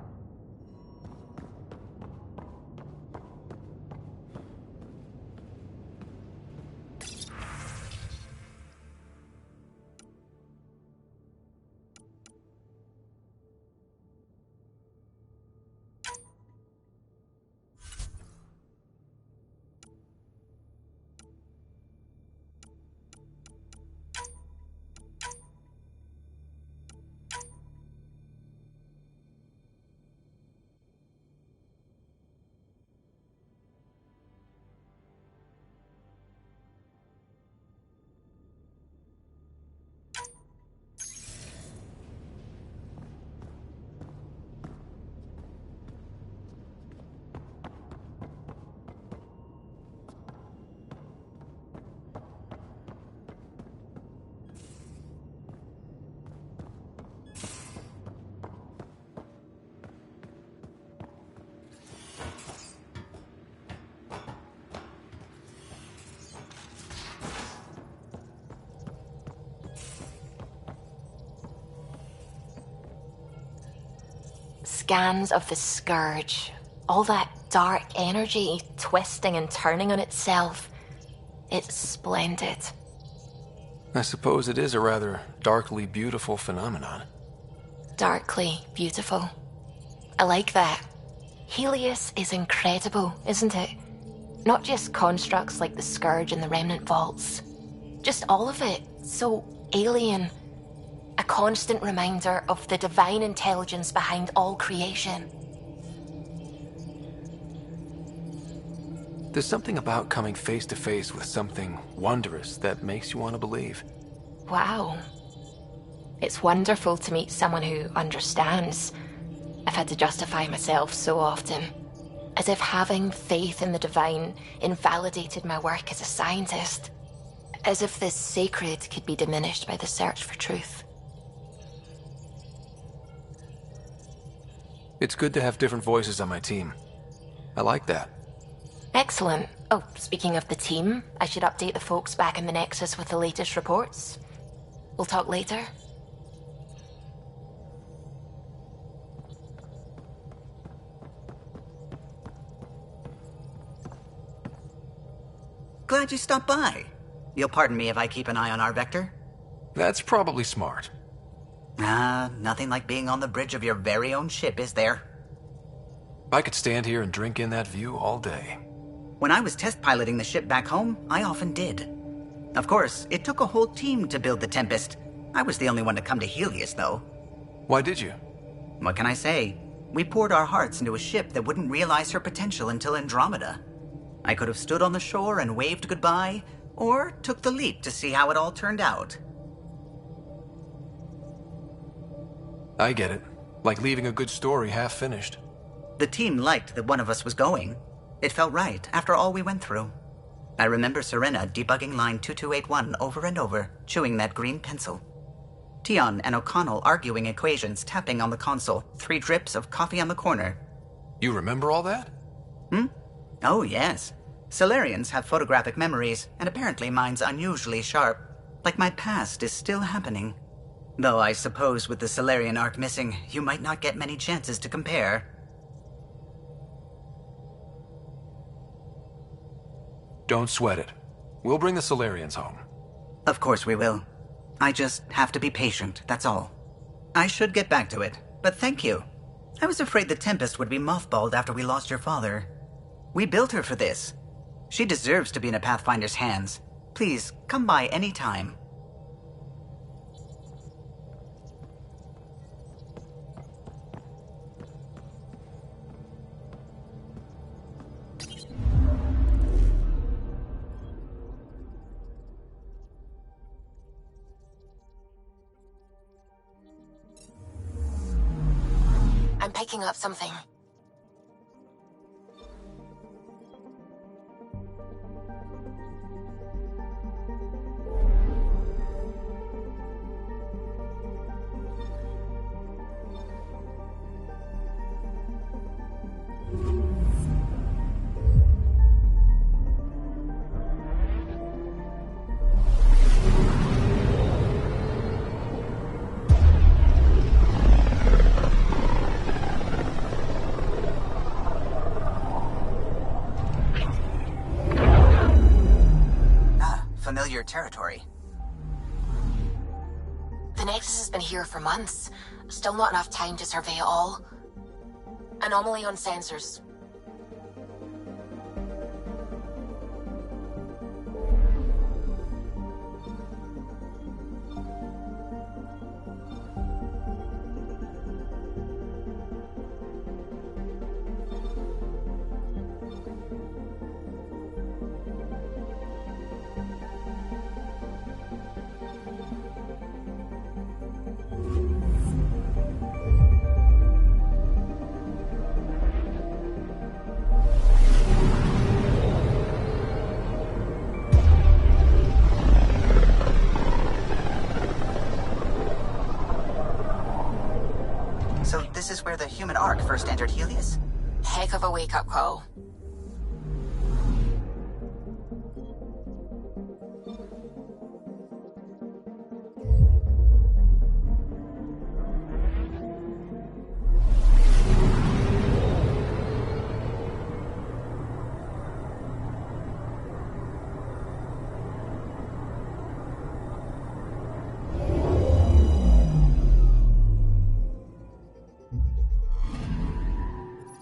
Scans of the Scourge. All that dark energy twisting and turning on itself. It's splendid. I suppose it is a rather darkly beautiful phenomenon. Darkly beautiful. I like that. Helios is incredible, isn't it? Not just constructs like the Scourge and the Remnant Vaults. Just all of it. So alien. A constant reminder of the divine intelligence behind all creation. There's something about coming face to face with something wondrous that makes you want to believe. Wow. It's wonderful to meet someone who understands. I've had to justify myself so often. As if having faith in the divine invalidated my work as a scientist. As if this sacred could be diminished by the search for truth. It's good to have different voices on my team. I like that. Excellent. Oh, speaking of the team, I should update the folks back in the Nexus with the latest reports. We'll talk later. Glad you stopped by. You'll pardon me if I keep an eye on our vector? That's probably smart. Nothing like being on the bridge of your very own ship, is there? I could stand here and drink in that view all day. When I was test piloting the ship back home, I often did. Of course, it took a whole team to build the Tempest. I was the only one to come to Helios, though. Why did you? What can I say? We poured our hearts into a ship that wouldn't realize her potential until Andromeda. I could have stood on the shore and waved goodbye, or took the leap to see how it all turned out. I get it. Like leaving a good story half-finished. The team liked that one of us was going. It felt right after all we went through. I remember Serena debugging line 2281 over and over, chewing that green pencil. Tion and O'Connell arguing equations, tapping on the console, 3 drips of coffee on the corner. You remember all that? Oh, yes. Solarians have photographic memories, and apparently mine's unusually sharp. Like my past is still happening. Though I suppose with the Solarian arc missing, you might not get many chances to compare. Don't sweat it. We'll bring the Solarians home. Of course we will. I just have to be patient, that's all. I should get back to it, but thank you. I was afraid the Tempest would be mothballed after we lost your father. We built her for this. She deserves to be in a Pathfinder's hands. Please, come by any time. I'm picking up something. Familiar territory. The Nexus has been here for months. Still not enough time to survey it all. Anomaly on sensors. So this is where the human ark first entered Helios? Heck of a wake-up call.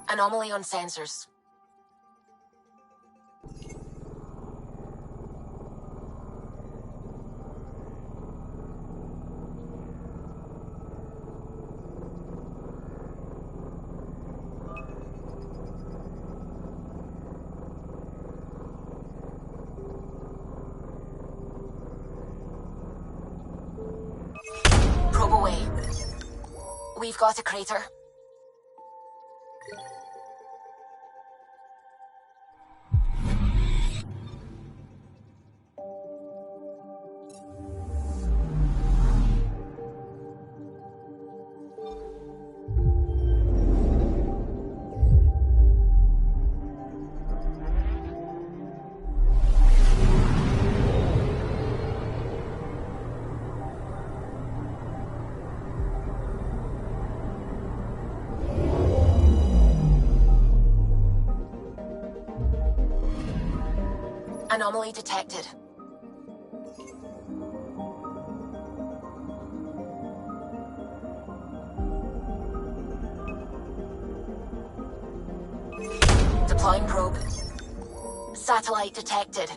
Anomaly on sensors. Probe away. We've got a crater. Anomaly detected. Deploying probe. Satellite detected.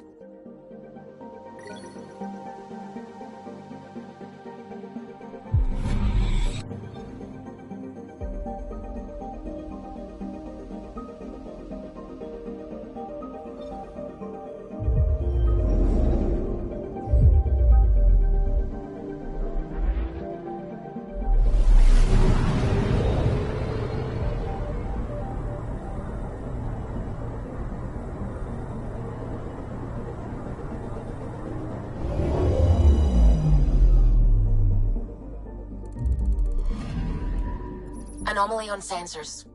Anomaly on sensors.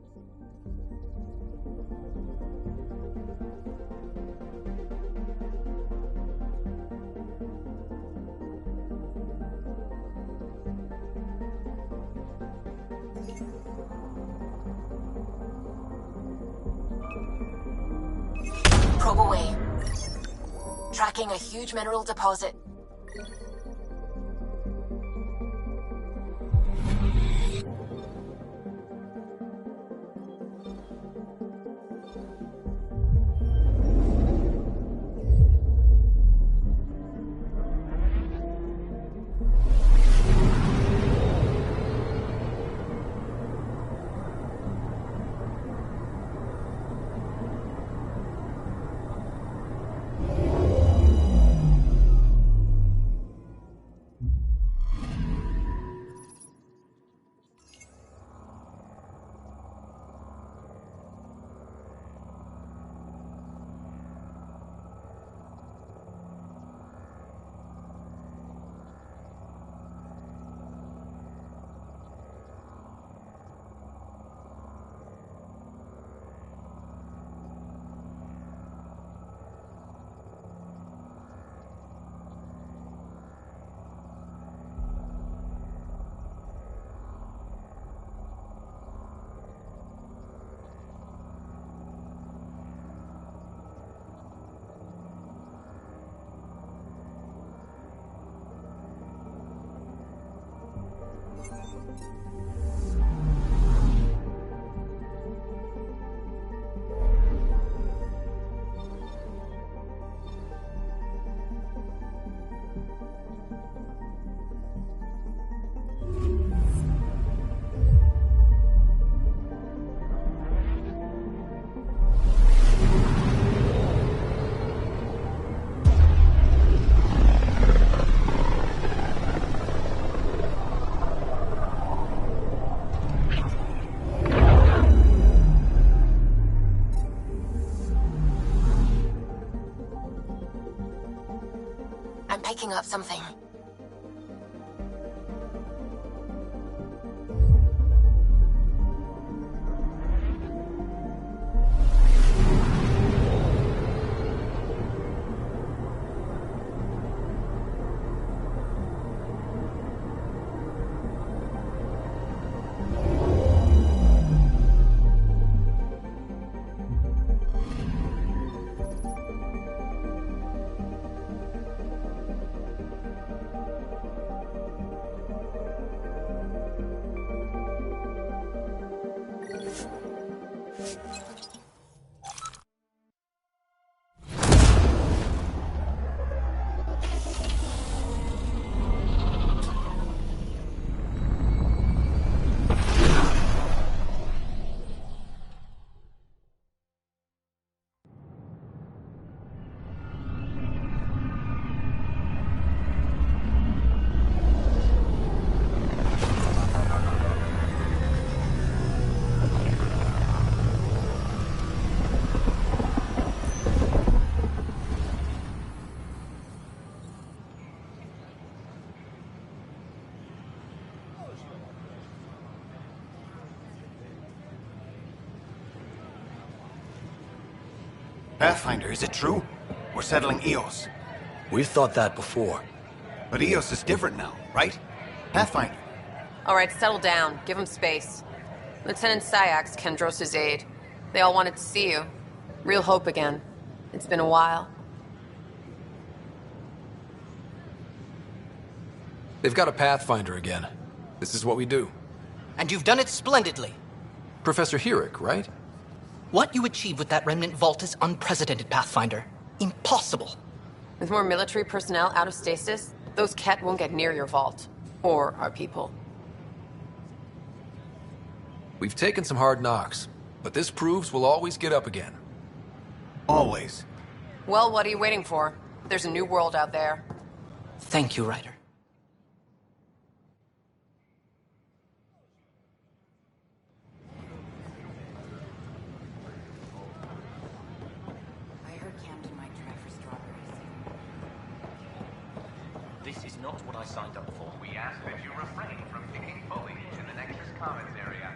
Probe away. Tracking a huge mineral deposit. I'm picking up something. Pathfinder, is it true? We're settling EOS. We've thought that before. But EOS is different now, right? Pathfinder. All right, settle down. Give him space. Lieutenant Syax, Kendros' aide. They all wanted to see you. Real hope again. It's been a while. They've got a Pathfinder again. This is what we do. And you've done it splendidly. Professor Herrick, right? What you achieved with that remnant vault is unprecedented, Pathfinder. Impossible. With more military personnel out of stasis, those Ket won't get near your vault. Or our people. We've taken some hard knocks, but this proves we'll always get up again. Always. Well, what are you waiting for? There's a new world out there. Thank you, Ryder. This is not what I signed up for. We ask that you refrain from picking foliage in the Nexus Commons area.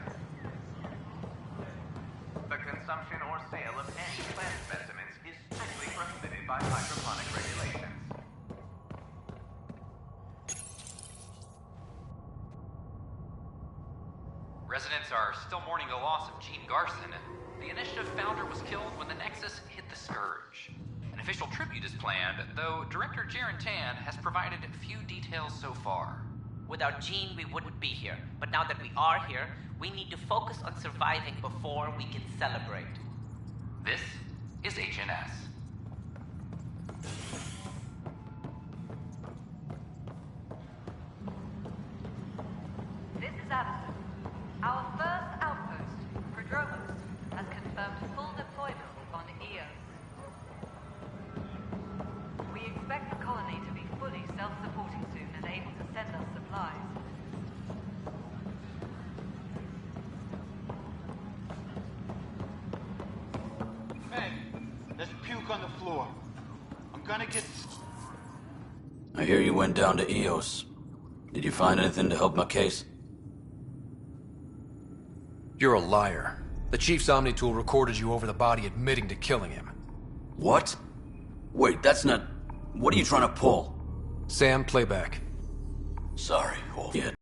consumption or sale of any plant specimens is strictly prohibited by hydroponic regulations. Residents are still mourning the loss of Gene Garson. The initiative founder was killed when the Nexus hit the Scourge. An official tribute is planned, though Director Jaren Tan has provided few details so far. Without Gene, we wouldn't be here. But now that we are here, we need to focus on surviving before we can celebrate. This is HNS. This is Addison. Our first outpost, Prodromos, has confirmed full deployment on EOS. We expect the colony to be fully self-supporting soon and able to send us supplies. Meg, there's puke on the floor. I'm gonna get... I hear you went down to EOS. Did you find anything to help my case? You're a liar. The Chief's Omni-tool recorded you over the body admitting to killing him. What? Wait, that's not... What are you trying to pull? Sam, playback. Sorry, Wolf. Yeah.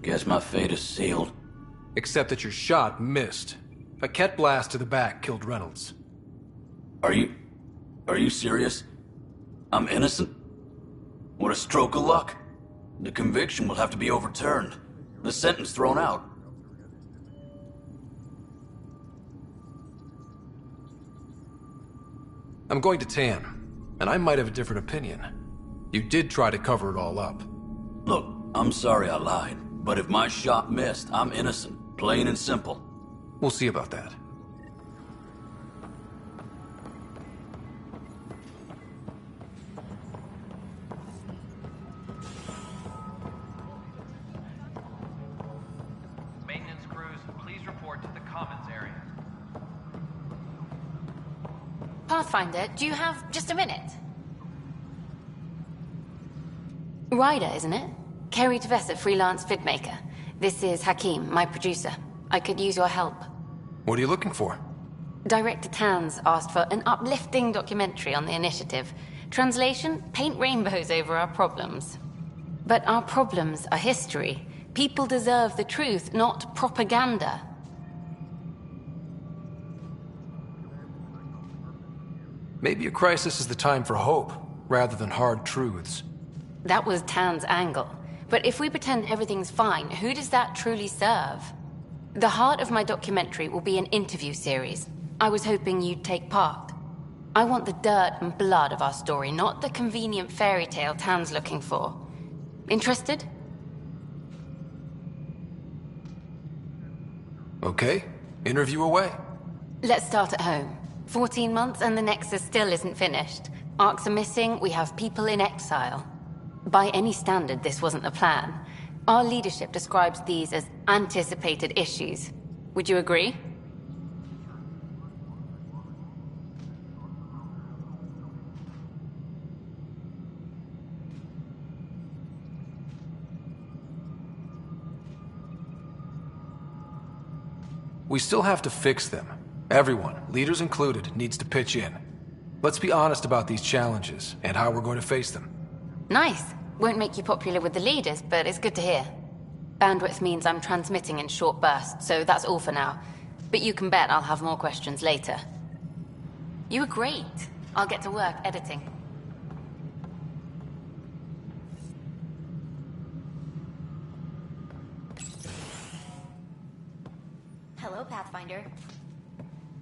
Guess my fate is sealed. Except that your shot missed. A Ket blast to the back killed Reynolds. Are you serious? I'm innocent? What a stroke of luck. The conviction will have to be overturned. The sentence thrown out. I'm going to Tan, and I might have a different opinion. You did try to cover it all up. Look, I'm sorry I lied, but if my shot missed, I'm innocent. Plain and simple. We'll see about that. Maintenance crews, please report to the commons area. Pathfinder, do you have just a minute? Ryder, isn't it? Kerry Tevessa, freelance vidmaker. This is Hakeem, my producer. I could use your help. What are you looking for? Director Tan's asked for an uplifting documentary on the initiative. Translation, paint rainbows over our problems. But our problems are history. People deserve the truth, not propaganda. Maybe a crisis is the time for hope, rather than hard truths. That was Tan's angle. But if we pretend everything's fine, who does that truly serve? The heart of my documentary will be an interview series. I was hoping you'd take part. I want the dirt and blood of our story, not the convenient fairy tale Tan's looking for. Interested? Okay, interview away. Let's start at home. 14 months and the Nexus still isn't finished. Arcs are missing, we have people in exile. By any standard, this wasn't the plan. Our leadership describes these as anticipated issues. Would you agree? We still have to fix them. Everyone, leaders included, needs to pitch in. Let's be honest about these challenges and how we're going to face them. Nice. Won't make you popular with the leaders, but it's good to hear. Bandwidth means I'm transmitting in short bursts, so that's all for now. But you can bet I'll have more questions later. You were great. I'll get to work editing. Hello, Pathfinder.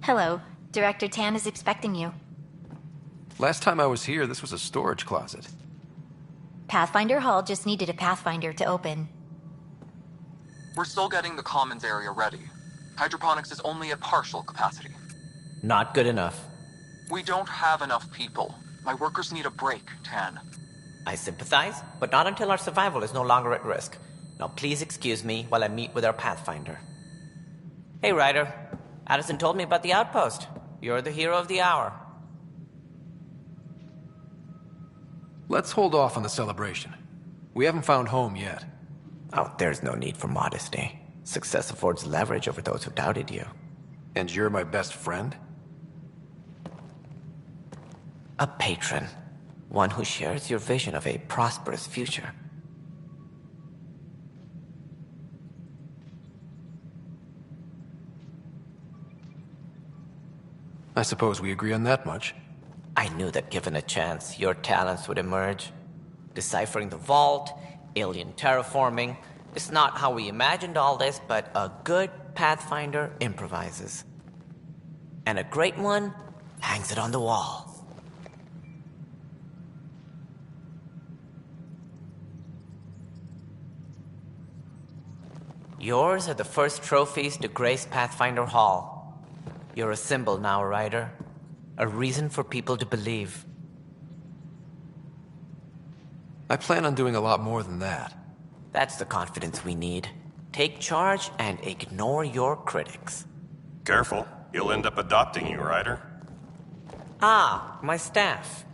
Hello. Director Tan is expecting you. Last time I was here, this was a storage closet. Pathfinder Hall just needed a Pathfinder to open. We're still getting the commons area ready. Hydroponics is only at partial capacity. Not good enough. We don't have enough people. My workers need a break, Tan. I sympathize, but not until our survival is no longer at risk. Now please excuse me while I meet with our Pathfinder. Hey, Ryder. Addison told me about the outpost. You're the hero of the hour. Let's hold off on the celebration. We haven't found home yet. Oh, there's no need for modesty. Success affords leverage over those who doubted you. And you're my best friend? A patron. One who shares your vision of a prosperous future. I suppose we agree on that much. I knew that given a chance, your talents would emerge. Deciphering the vault, alien terraforming. It's not how we imagined all this, but a good Pathfinder improvises. And a great one hangs it on the wall. Yours are the first trophies to grace Pathfinder Hall. You're a symbol now, Ryder. A reason for people to believe. I plan on doing a lot more than that. That's the confidence we need. Take charge and ignore your critics. Careful. He'll end up adopting you, Ryder. Ah, my staff.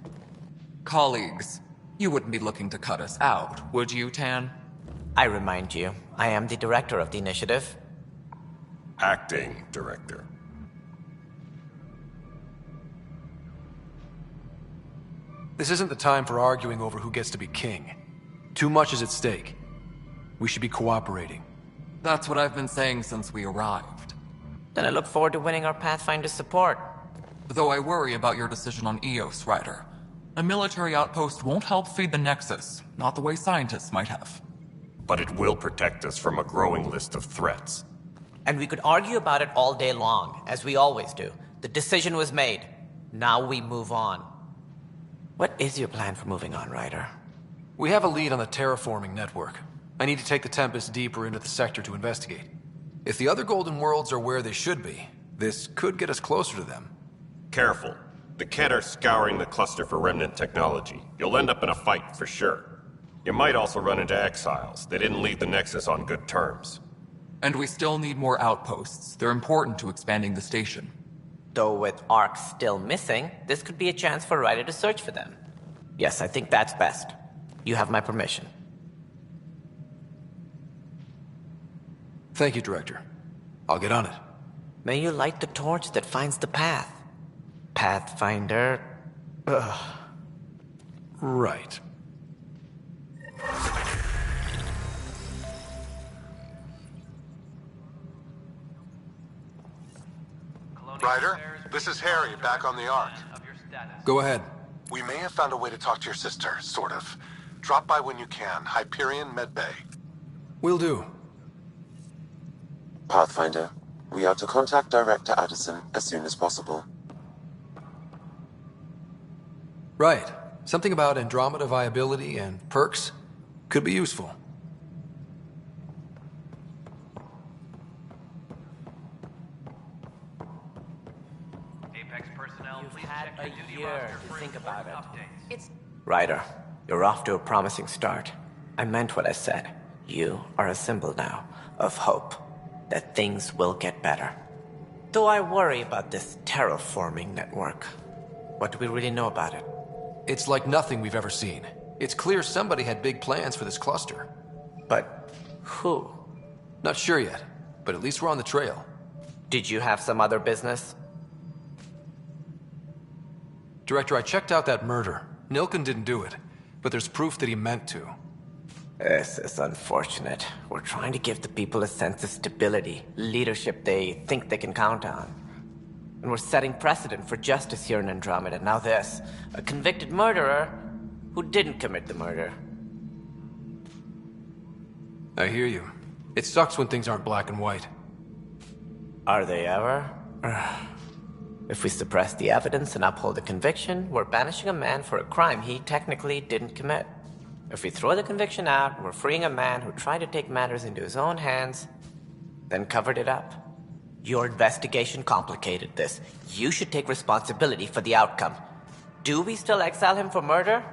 Colleagues, you wouldn't be looking to cut us out, would you, Tan? I remind you, I am the director of the initiative. Acting director. This isn't the time for arguing over who gets to be king. Too much is at stake. We should be cooperating. That's what I've been saying since we arrived. Then I look forward to winning our Pathfinder support. Though I worry about your decision on Eos, Ryder. A military outpost won't help feed the Nexus, not the way scientists might have. But it will protect us from a growing list of threats. And we could argue about it all day long, as we always do. The decision was made. Now we move on. What is your plan for moving on, Ryder? We have a lead on the terraforming network. I need to take the Tempest deeper into the sector to investigate. If the other Golden Worlds are where they should be, this could get us closer to them. Careful. The Kett are scouring the cluster for remnant technology. You'll end up in a fight, for sure. You might also run into exiles. They didn't leave the Nexus on good terms. And we still need more outposts. They're important to expanding the station. Though with Ark still missing, this could be a chance for Ryder to search for them. Yes, I think that's best. You have my permission. Thank you, Director. I'll get on it. May you light the torch that finds the path. Pathfinder... Ugh. Right. Ryder, this is Harry, back on the Ark. Go ahead. We may have found a way to talk to your sister, sort of. Drop by when you can. Hyperion Medbay. Will do. Pathfinder, we are to contact Director Addison as soon as possible. Right. Something about Andromeda viability and perks could be useful. You've had a year to think about it. Ryder, you're off to a promising start. I meant what I said. You are a symbol now of hope that things will get better. Though I worry about this terraforming network. What do we really know about it? It's like nothing we've ever seen. It's clear somebody had big plans for this cluster. But who? Not sure yet, but at least we're on the trail. Did you have some other business? Director, I checked out that murder. Nilken didn't do it, but there's proof that he meant to. This is unfortunate. We're trying to give the people a sense of stability, leadership they think they can count on. And we're setting precedent for justice here in Andromeda. Now this, a convicted murderer who didn't commit the murder. I hear you. It sucks when things aren't black and white. Are they ever? If we suppress the evidence and uphold the conviction, we're banishing a man for a crime he technically didn't commit. If we throw the conviction out, we're freeing a man who tried to take matters into his own hands, then covered it up. Your investigation complicated this. You should take responsibility for the outcome. Do we still exile him for murder?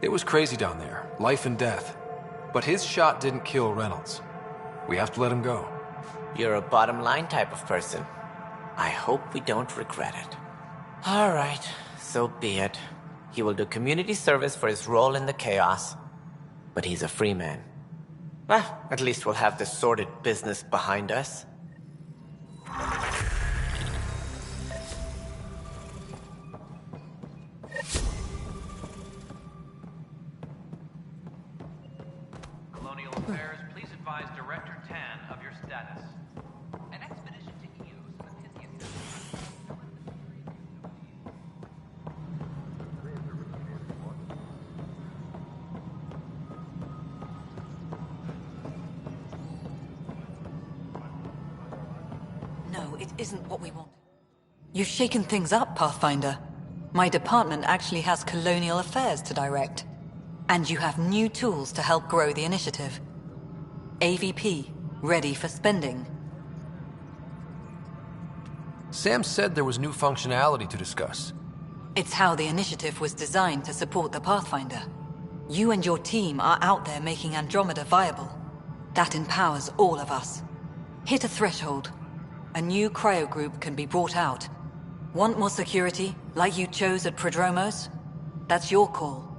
It was crazy down there, life and death. But his shot didn't kill Reynolds. We have to let him go. You're a bottom line type of person. I hope we don't regret it. All right, so be it. He will do community service for his role in the chaos. But he's a free man. Well, at least we'll have this sordid business behind us. Colonial Affairs, please advise Director Tan of your status. An expedition to Eos with Pythian. No, it isn't what we want. You've shaken things up, Pathfinder. My department actually has colonial affairs to direct. And you have new tools to help grow the initiative. AVP, ready for spending. Sam said there was new functionality to discuss. It's how the initiative was designed to support the Pathfinder. You and your team are out there making Andromeda viable. That empowers all of us. Hit a threshold. A new cryo group can be brought out. Want more security, like you chose at Prodromos? That's your call.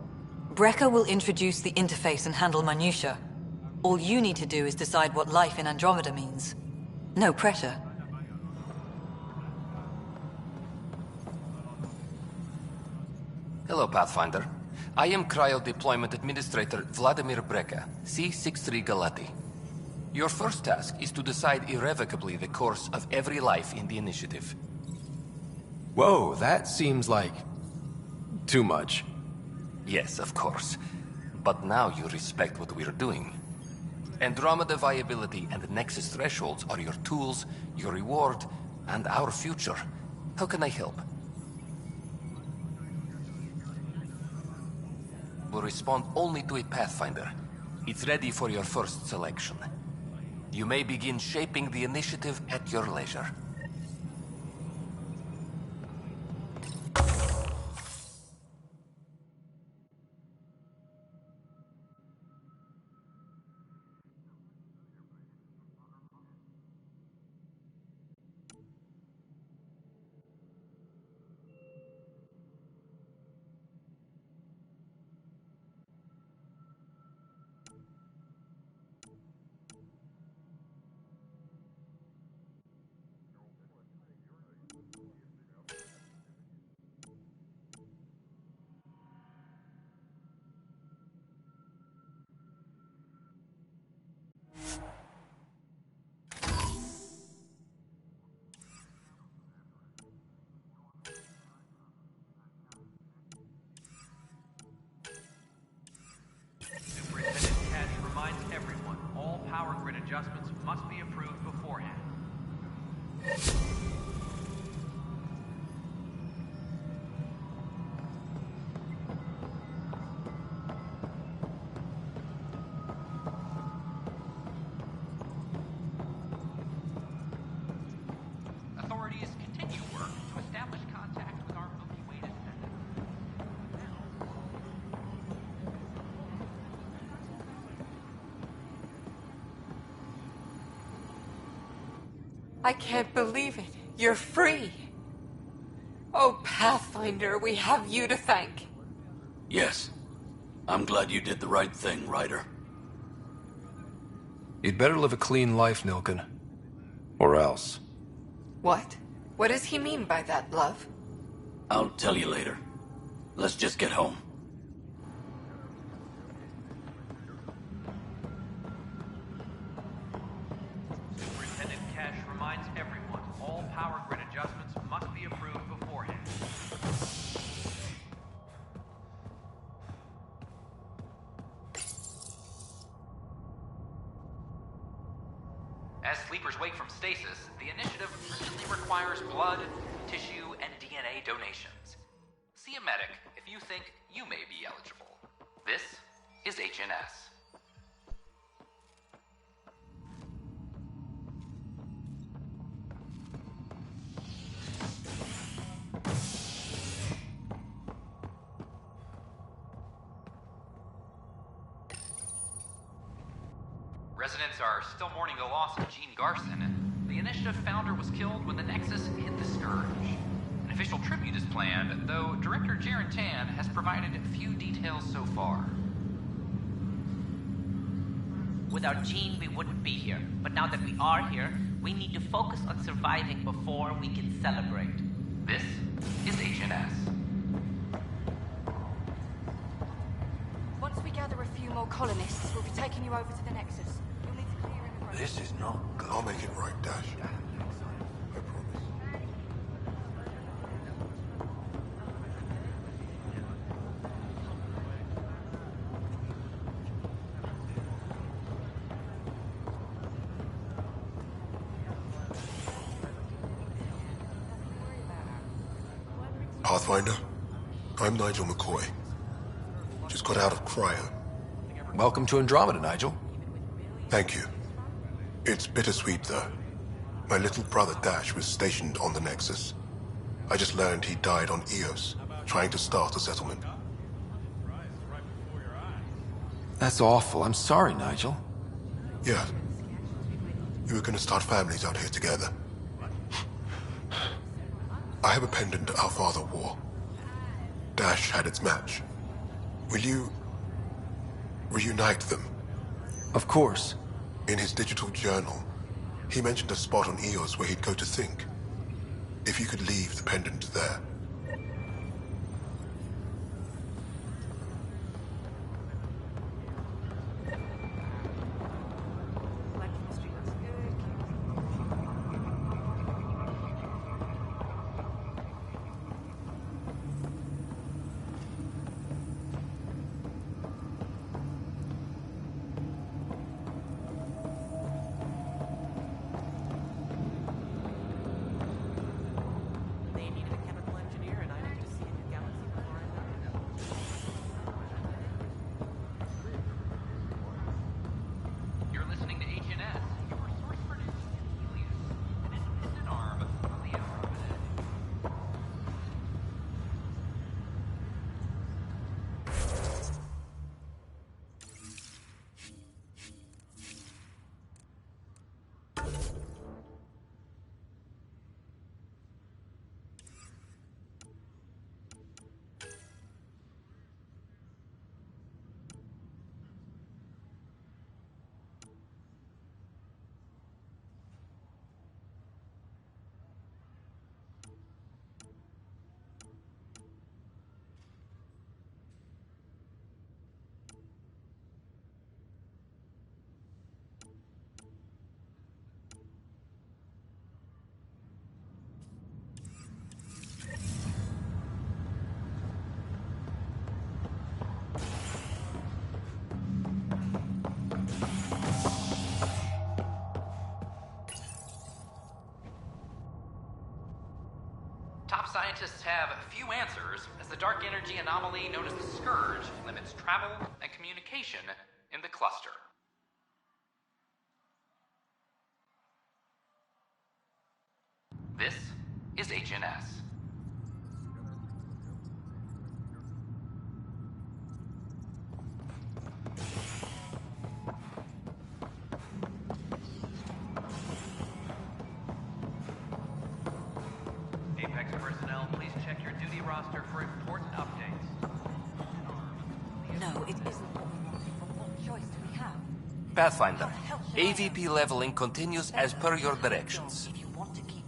Brecker will introduce the interface and handle minutiae. All you need to do is decide what life in Andromeda means. No pressure. Hello, Pathfinder. I am Cryo Deployment Administrator Vladimir Brecker, C-63 Galati. Your first task is to decide irrevocably the course of every life in the initiative. Whoa, that seems like... too much. Yes, of course. But now you respect what we're doing. Andromeda viability and Nexus thresholds are your tools, your reward, and our future. How can I help? Will respond only to a Pathfinder. It's ready for your first selection. You may begin shaping the initiative at your leisure. Adjustments must be approved beforehand. Authorities continue work to establish contact with our Milky Way descendant. I can't believe it. You're free. Oh, Pathfinder, we have you to thank. Yes. I'm glad you did the right thing, Ryder. You'd better live a clean life, Nilken. Or else. What? What does he mean by that, love? I'll tell you later. Let's just get home. Superintendent Cash reminds everyone all power grid adjustments must be approved beforehand. As sleepers wake from stasis, the initiative urgently requires blood, tissue, and DNA donations. See a medic if you think you may be eligible. This is HNS. Residents are still mourning the loss of Gene Garson. The initiative founder was killed when the Nexus hit the Scourge. An official tribute is planned, though Director Jaren Tan has provided few details so far. Without Jean, we wouldn't be here. But now that we are here, we need to focus on surviving before we can celebrate. This is HNS. Once we gather a few more colonists, we'll be taking you over to the Nexus. You'll need to clear immigration. This is not good. I'll make it right, Dash. I promise. Pathfinder, I'm Nigel McCoy. Just got out of cryo. Welcome to Andromeda, Nigel. Thank you. It's bittersweet, though. My little brother Dash was stationed on the Nexus. I just learned he died on Eos, trying to start a settlement. That's awful. I'm sorry, Nigel. Yeah. We were gonna start families out here together. I have a pendant our father wore. Dash had its match. Will you reunite them? Of course. In his digital journal, he mentioned a spot on Eos where he'd go to think. If you could leave the pendant there. Top scientists have few answers, as the dark energy anomaly known as the Scourge limits travel and communication in the cluster. This is HNS. Apex personnel, please check your duty roster for important updates. No, it isn't what we wanted, but what choice do we have? Pathfinder, AVP leveling continues as per your directions.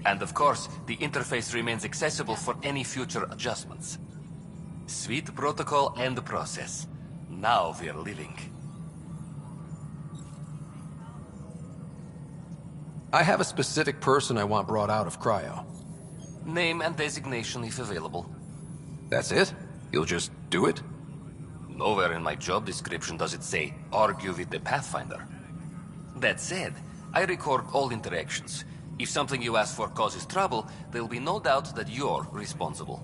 And of course, the interface remains accessible for any future adjustments. Sweet protocol and process. Now we're living. I have a specific person I want brought out of cryo. Name and designation if available. That's it? You'll just do it? Nowhere in my job description does it say, argue with the Pathfinder. That said, I record all interactions. If something you ask for causes trouble, there'll be no doubt that you're responsible.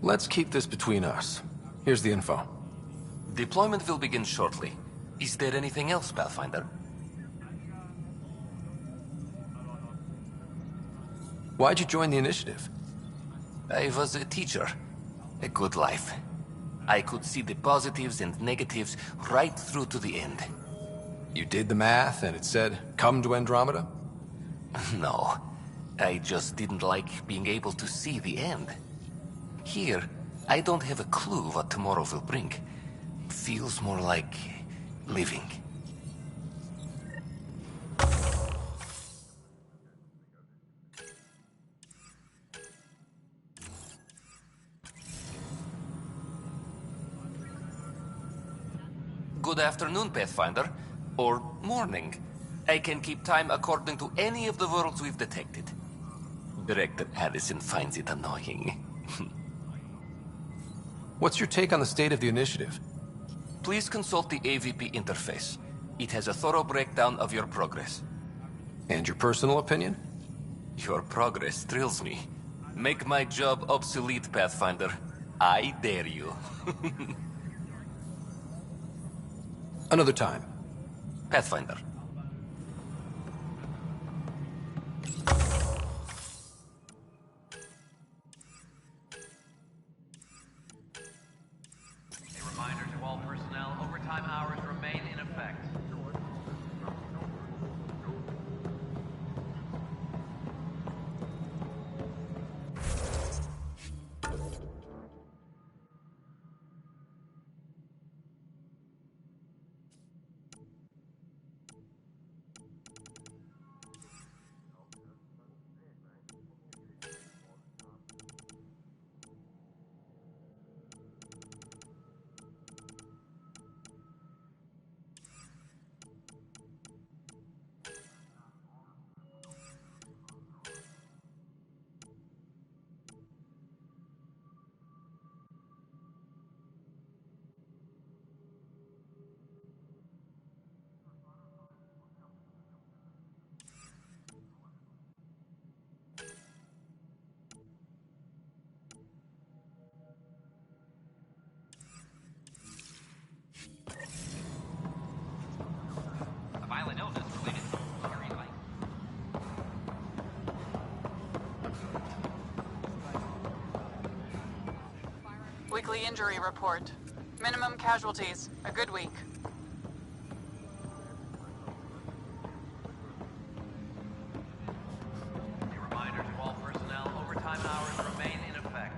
Let's keep this between us. Here's the info. Deployment will begin shortly. Is there anything else, Pathfinder? Why'd you join the initiative? I was a teacher. A good life. I could see the positives and negatives right through to the end. You did the math and it said, come to Andromeda? No. I just didn't like being able to see the end. Here, I don't have a clue what tomorrow will bring. feels more like living. Good afternoon, Pathfinder. Or morning. I can keep time according to any of the worlds we've detected. Director Addison finds it annoying. What's your take on the state of the initiative? Please consult the AVP interface. It has a thorough breakdown of your progress. And your personal opinion? Your progress thrills me. Make my job obsolete, Pathfinder. I dare you. Another time. Pathfinder. A reminder to all personnel, overtime hours remain in effect. A violent illness related to hearing light. Weekly injury report. Minimum casualties. A good week. A reminder to all personnel, overtime hours remain in effect.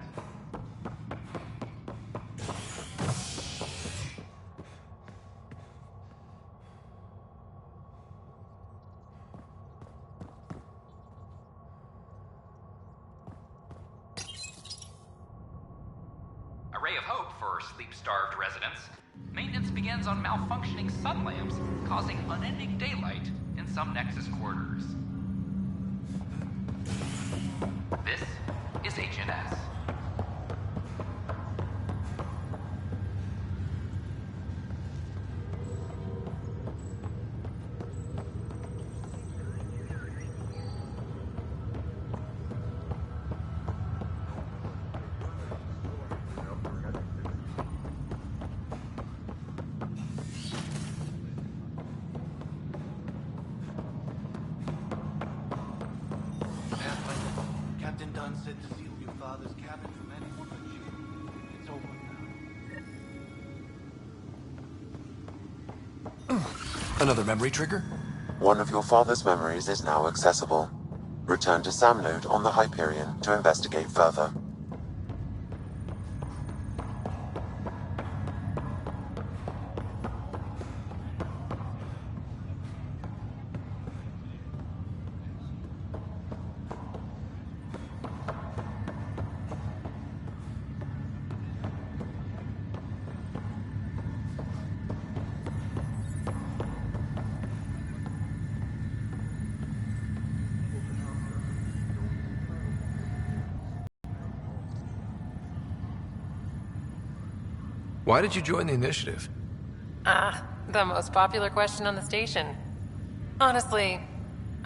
A ray of hope for sleep-starved residents. Maintenance begins on malfunctioning sun lamps, causing unending daylight in some Nexus quarters. This is HNS. Captain Dunn said to seal your father's cabin from anyone but you. It's open now. Another memory trigger? One of your father's memories is now accessible. Return to Sam Node on the Hyperion to investigate further. Why did you join the initiative? The most popular question on the station. Honestly,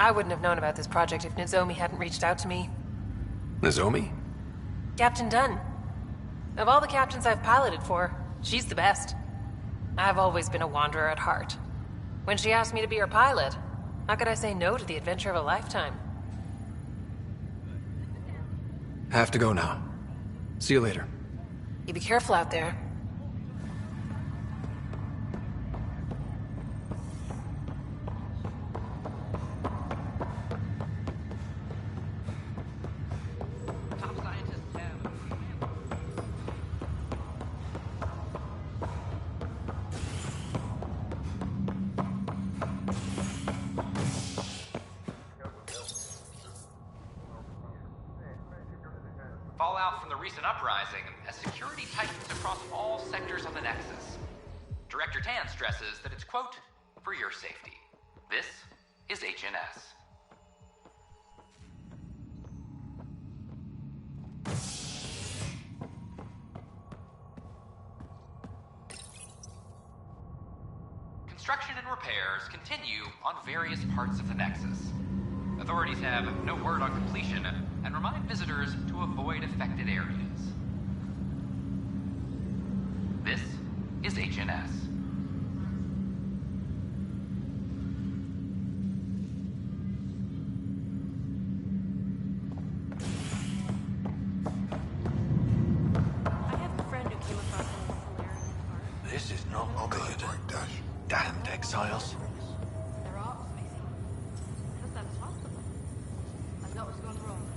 I wouldn't have known about this project if Nozomi hadn't reached out to me. Nozomi? Captain Dunn. Of all the captains I've piloted for, she's the best. I've always been a wanderer at heart. When she asked me to be her pilot, how could I say no to the adventure of a lifetime? Have to go now. See you later. You be careful out there. fallout from the recent uprising as security tightens across all sectors of the Nexus. Director Tan stresses that it's, quote, for your safety. This is HNS. Construction and repairs continue on various parts of the Nexus. Authorities have no word on completion and remind visitors to avoid affected areas. This is HNS. This is not good. Damned exiles. There are missing. That's hospital. I know what's gone wrong,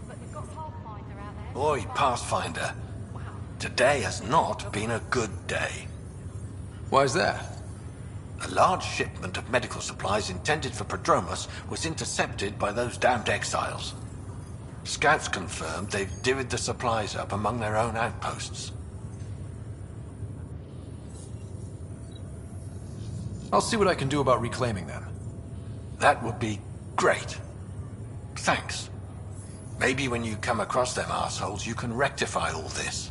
but they've got Pathfinder out there. Oi, Pathfinder. Today has not been a good day. Why's that? A large shipment of medical supplies intended for Prodromos was intercepted by those damned exiles. Scouts confirmed they've divvied the supplies up among their own outposts. I'll see what I can do about reclaiming them. That would be great. Thanks. Maybe when you come across them assholes, you can rectify all this.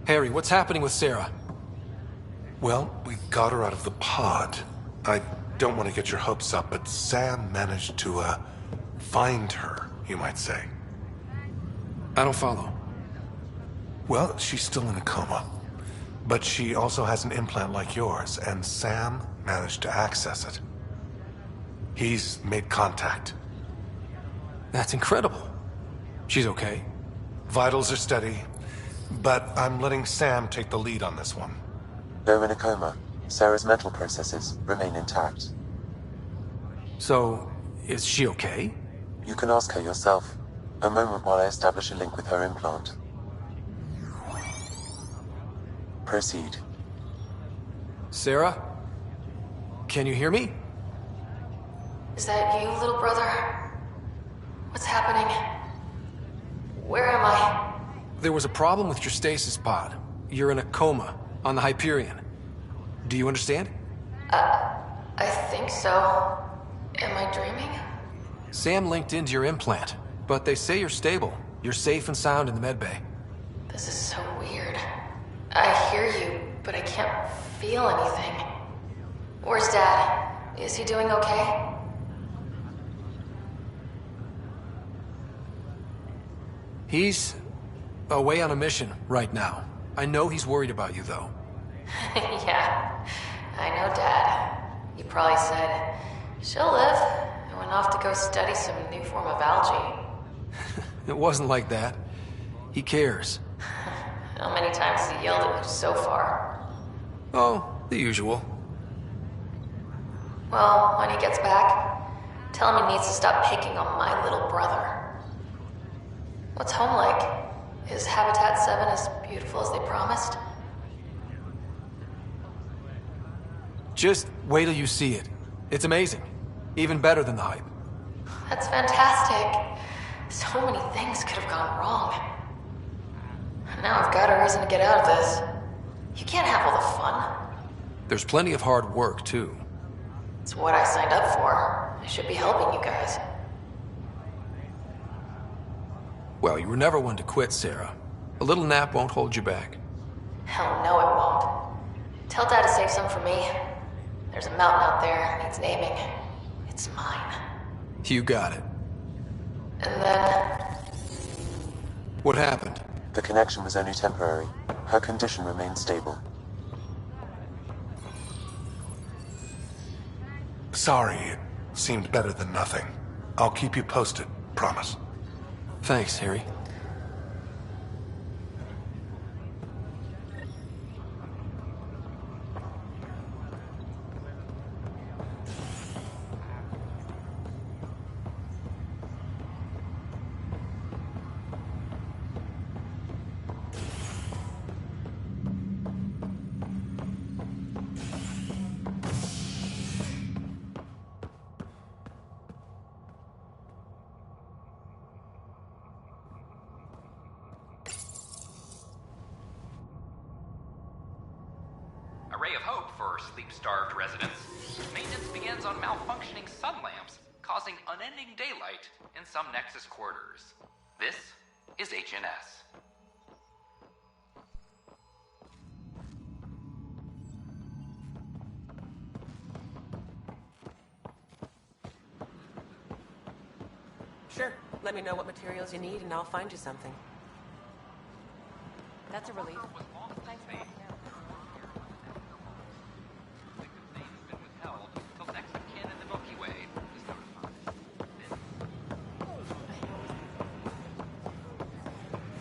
Harry, what's happening with Sarah? Well, we got her out of the pod. I don't want to get your hopes up, but Sam managed to, find her, you might say. I don't follow. Well, she's still in a coma. But she also has an implant like yours, and Sam managed to access it. He's made contact. That's incredible. She's okay. Vitals are steady, but I'm letting Sam take the lead on this one. Though in a coma, Sarah's mental processes remain intact. So, is she okay? You can ask her yourself. A moment while I establish a link with her implant. Proceed. Sarah? Can you hear me? Is that you, little brother? What's happening? Where am I? There was a problem with your stasis pod. You're in a coma on the Hyperion. Do you understand? I think so. Am I dreaming? Sam linked into your implant, but they say you're stable. You're safe and sound in the medbay. This is so weird. I hear you, but I can't feel anything. Where's Dad? Is he doing okay? He's away on a mission right now. I know he's worried about you, though. Yeah, I know Dad. He probably said, she'll live, and went off to go study some new form of algae. It wasn't like that. He cares. How many times has he yelled at you so far? Oh, the usual. Well, when he gets back, tell him he needs to stop picking on my little brother. What's home like? Is Habitat 7 as beautiful as they promised? Just wait till you see it. It's amazing. Even better than the hype. That's fantastic. So many things could have gone wrong. Now I've got a reason to get out of this. You can't have all the fun. There's plenty of hard work, too. It's what I signed up for. I should be helping you guys. Well, you were never one to quit, Sarah. A little nap won't hold you back. Hell no, it won't. Tell Dad to save some for me. There's a mountain out there that needs naming. It's mine. You got it. And then... What happened? The connection was only temporary. Her condition remained stable. Sorry, it seemed better than nothing. I'll keep you posted, promise. Thanks, Harry. ray of hope for sleep-starved residents. Maintenance begins on malfunctioning sun lamps, causing unending daylight in some Nexus quarters. This is HNS. Sure. Let me know what materials you need and I'll find you something. That's a relief. Thanks for helping out.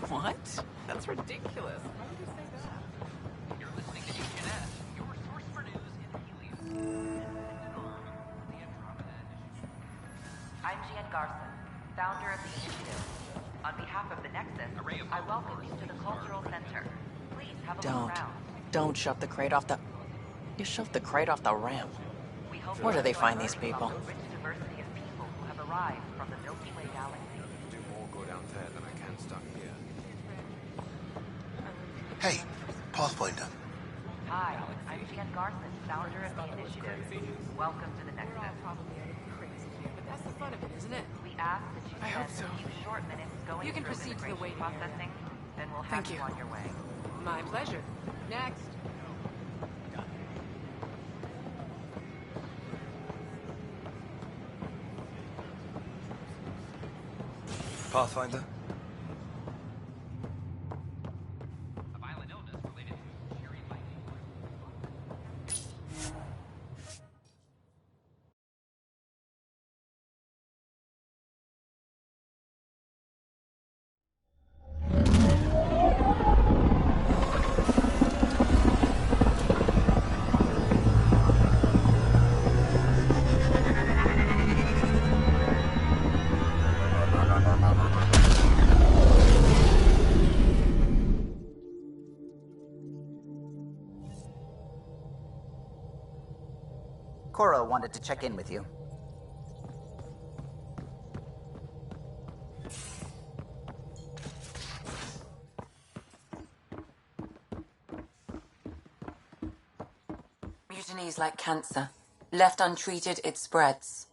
What? That's ridiculous. Why would you say that? You're listening to HNS, your source for news in Helios. I'm Jean Garson, founder of the initiative. On behalf of the Nexus, I welcome you to the Cultural Center. Please have a look around. Don't shove the crate off the... You shoved the crate off the ramp. Where do they find these people? Rich diversity of people who have arrived from the Milky Way galaxy. Do more good out there than I can stuck here. Hey, Pathfinder. Hi, I'm Jean Garson, founder of the initiative. Welcome to the Nexus. But that's the fun of it, isn't it? We ask that you spend a few short minutes going You can through proceed to the immigration waiting processing, then we'll have you on your way. My pleasure. Next. Pathfinder? A violent illness related to shearing lightning. Cora wanted to check in with you. Mutiny is like cancer. Left untreated, it spreads.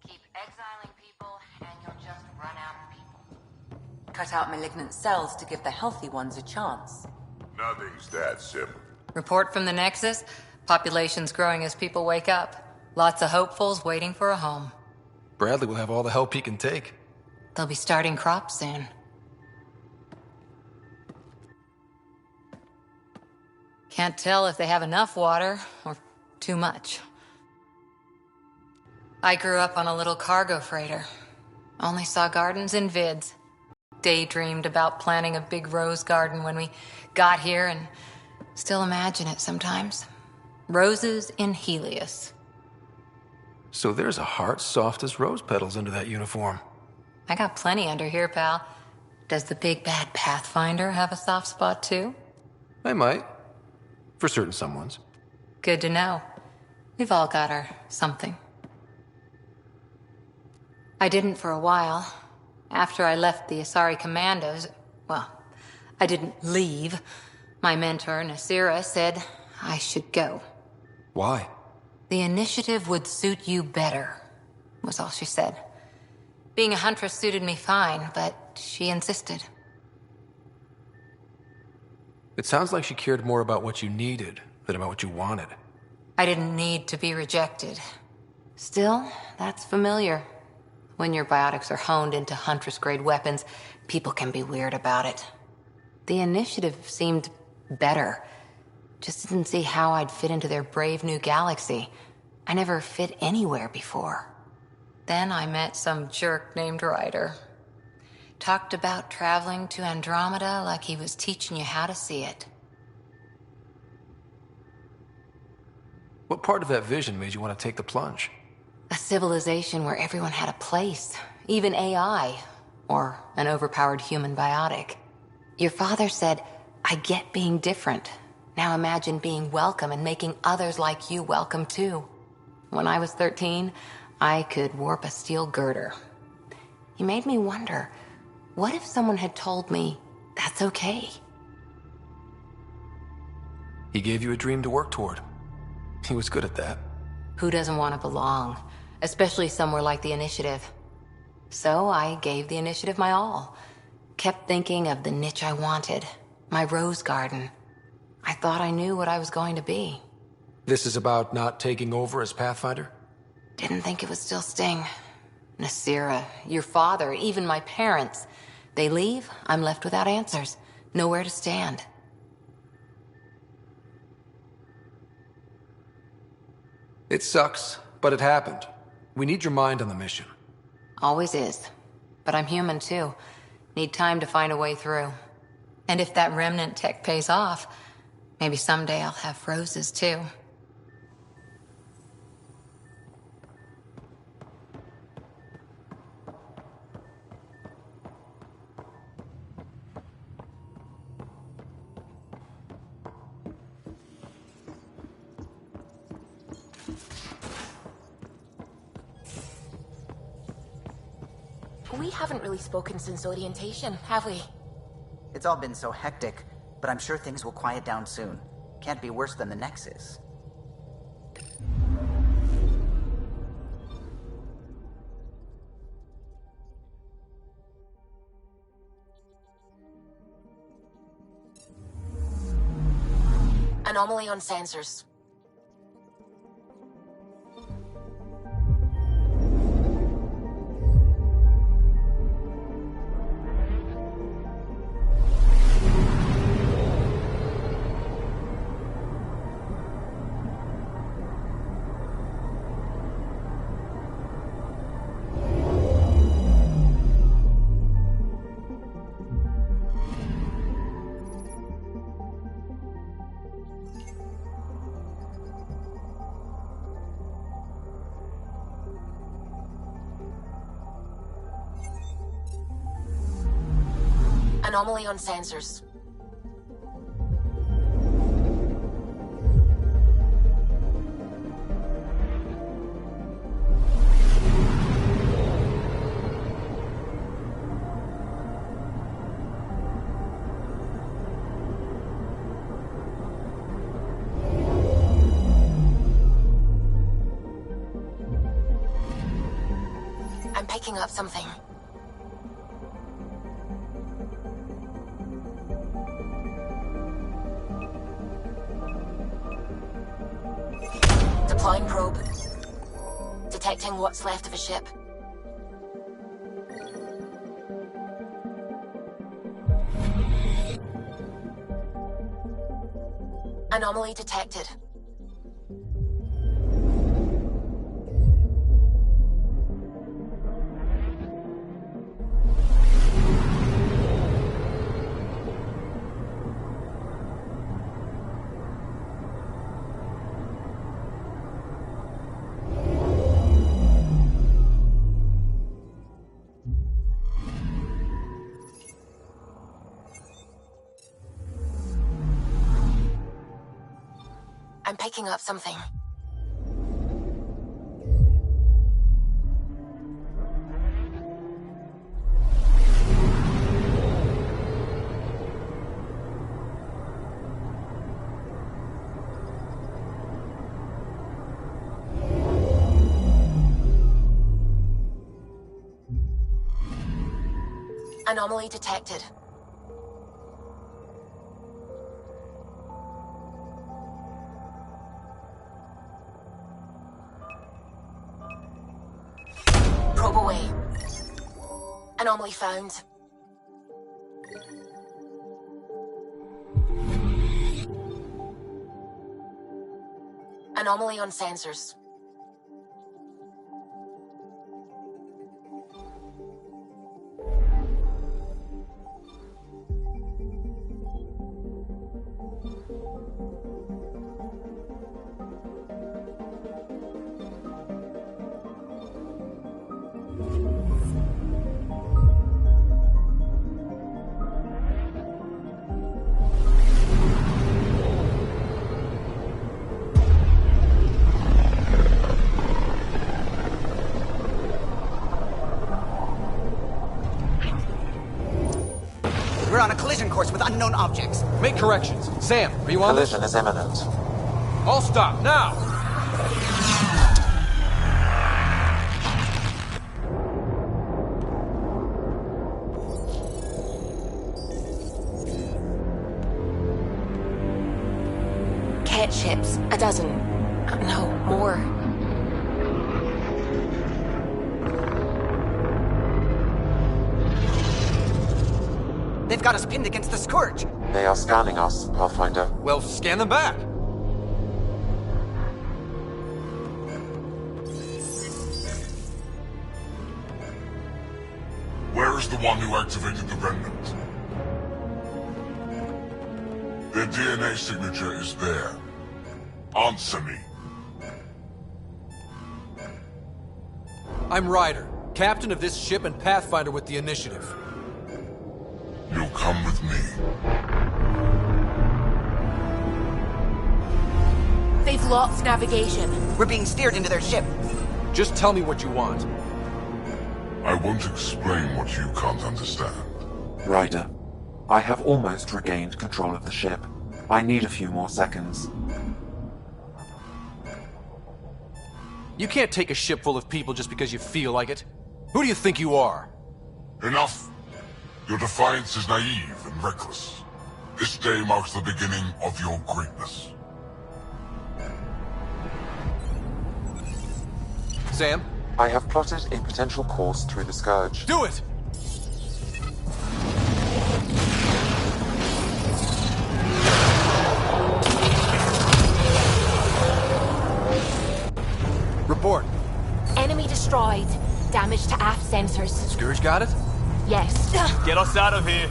Keep exiling people, and you'll just run out of people. Cut out malignant cells to give the healthy ones a chance. Nothing's that simple. Report from the Nexus. Population's growing as people wake up. Lots of hopefuls waiting for a home. Bradley will have all the help he can take. They'll be starting crops soon. Can't tell if they have enough water or too much. I grew up on a little cargo freighter. Only saw gardens in vids. Daydreamed about planting a big rose garden when we got here and still imagine it sometimes. Roses in Helios. So there's a heart soft as rose petals under that uniform. I got plenty under here, pal. Does the big bad Pathfinder have a soft spot too? I might. For certain someones. Good to know. We've all got our something. I didn't for a while. After I left the Asari Commandos, well, I didn't leave. My mentor, Nasira, said I should go. Why? The initiative would suit you better, was all she said. Being a huntress suited me fine, but she insisted. It sounds like she cared more about what you needed than about what you wanted. I didn't need to be rejected. Still, that's familiar. When your biotics are honed into huntress-grade weapons, people can be weird about it. The initiative seemed better. Just didn't see how I'd fit into their brave new galaxy. I never fit anywhere before. Then I met some jerk named Ryder. Talked about traveling to Andromeda like he was teaching you how to see it. What part of that vision made you want to take the plunge? A civilization where everyone had a place, even AI, or an overpowered human biotic. Your father said, I get being different. Now imagine being welcome and making others like you welcome too. When I was 13, I could warp a steel girder. He made me wonder, what if someone had told me that's okay? He gave you a dream to work toward. He was good at that. Who doesn't want to belong? Especially somewhere like the Initiative. So I gave the Initiative my all. Kept thinking of the niche I wanted. My rose garden. I thought I knew what I was going to be. This is about not taking over as Pathfinder? Didn't think it would still sting. Nasira, your father, even my parents. They leave, I'm left without answers. Nowhere to stand. It sucks, but it happened. We need your mind on the mission. Always is. But I'm human too. Need time to find a way through. And if that remnant tech pays off, maybe someday I'll have roses too. We haven't really spoken since orientation, have we? It's all been so hectic, but I'm sure things will quiet down soon. Can't be worse than the Nexus. Anomaly on sensors. Anomaly on sensors. I'm picking up something. Deploying probe. Detecting what's left of a ship. Anomaly detected. I'm picking up something. Anomaly detected. Probe away. Anomaly found. Anomaly on sensors. We're on a collision course with unknown objects. Make corrections. Sam, are you on this? Collision is imminent. All stop, now! Cat ships. A dozen. No, more. They've got us pinned against the Scourge. They are scanning us, Pathfinder. Well, scan them back! Where is the one who activated the remnant? Their DNA signature is there. Answer me. I'm Ryder, captain of this ship and Pathfinder with the initiative. You'll come with me. They've lost navigation. We're being steered into their ship. Just tell me what you want. I won't explain what you can't understand. Ryder, I have almost regained control of the ship. I need a few more seconds. You can't take a ship full of people just because you feel like it. Who do you think you are? Enough! Your defiance is naive and reckless. This day marks the beginning of your greatness. Sam? I have plotted a potential course through the Scourge. Do it! Report. Enemy destroyed. Damage to aft sensors. Scourge got it? Yes. Get us out of here.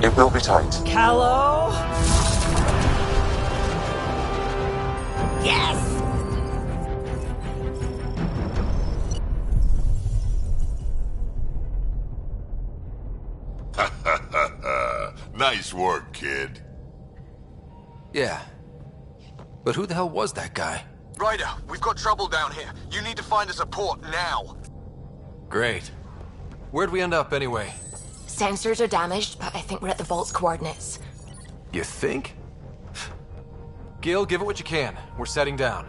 It will be tight. Callow? Yes! Nice work, kid. Yeah. But who the hell was that guy? Ryder, we've got trouble down here. You need to find us a port now. Great. Where'd we end up anyway? Sensors are damaged, but I think we're at the vault's coordinates. You think? Gil, give it what you can. We're setting down.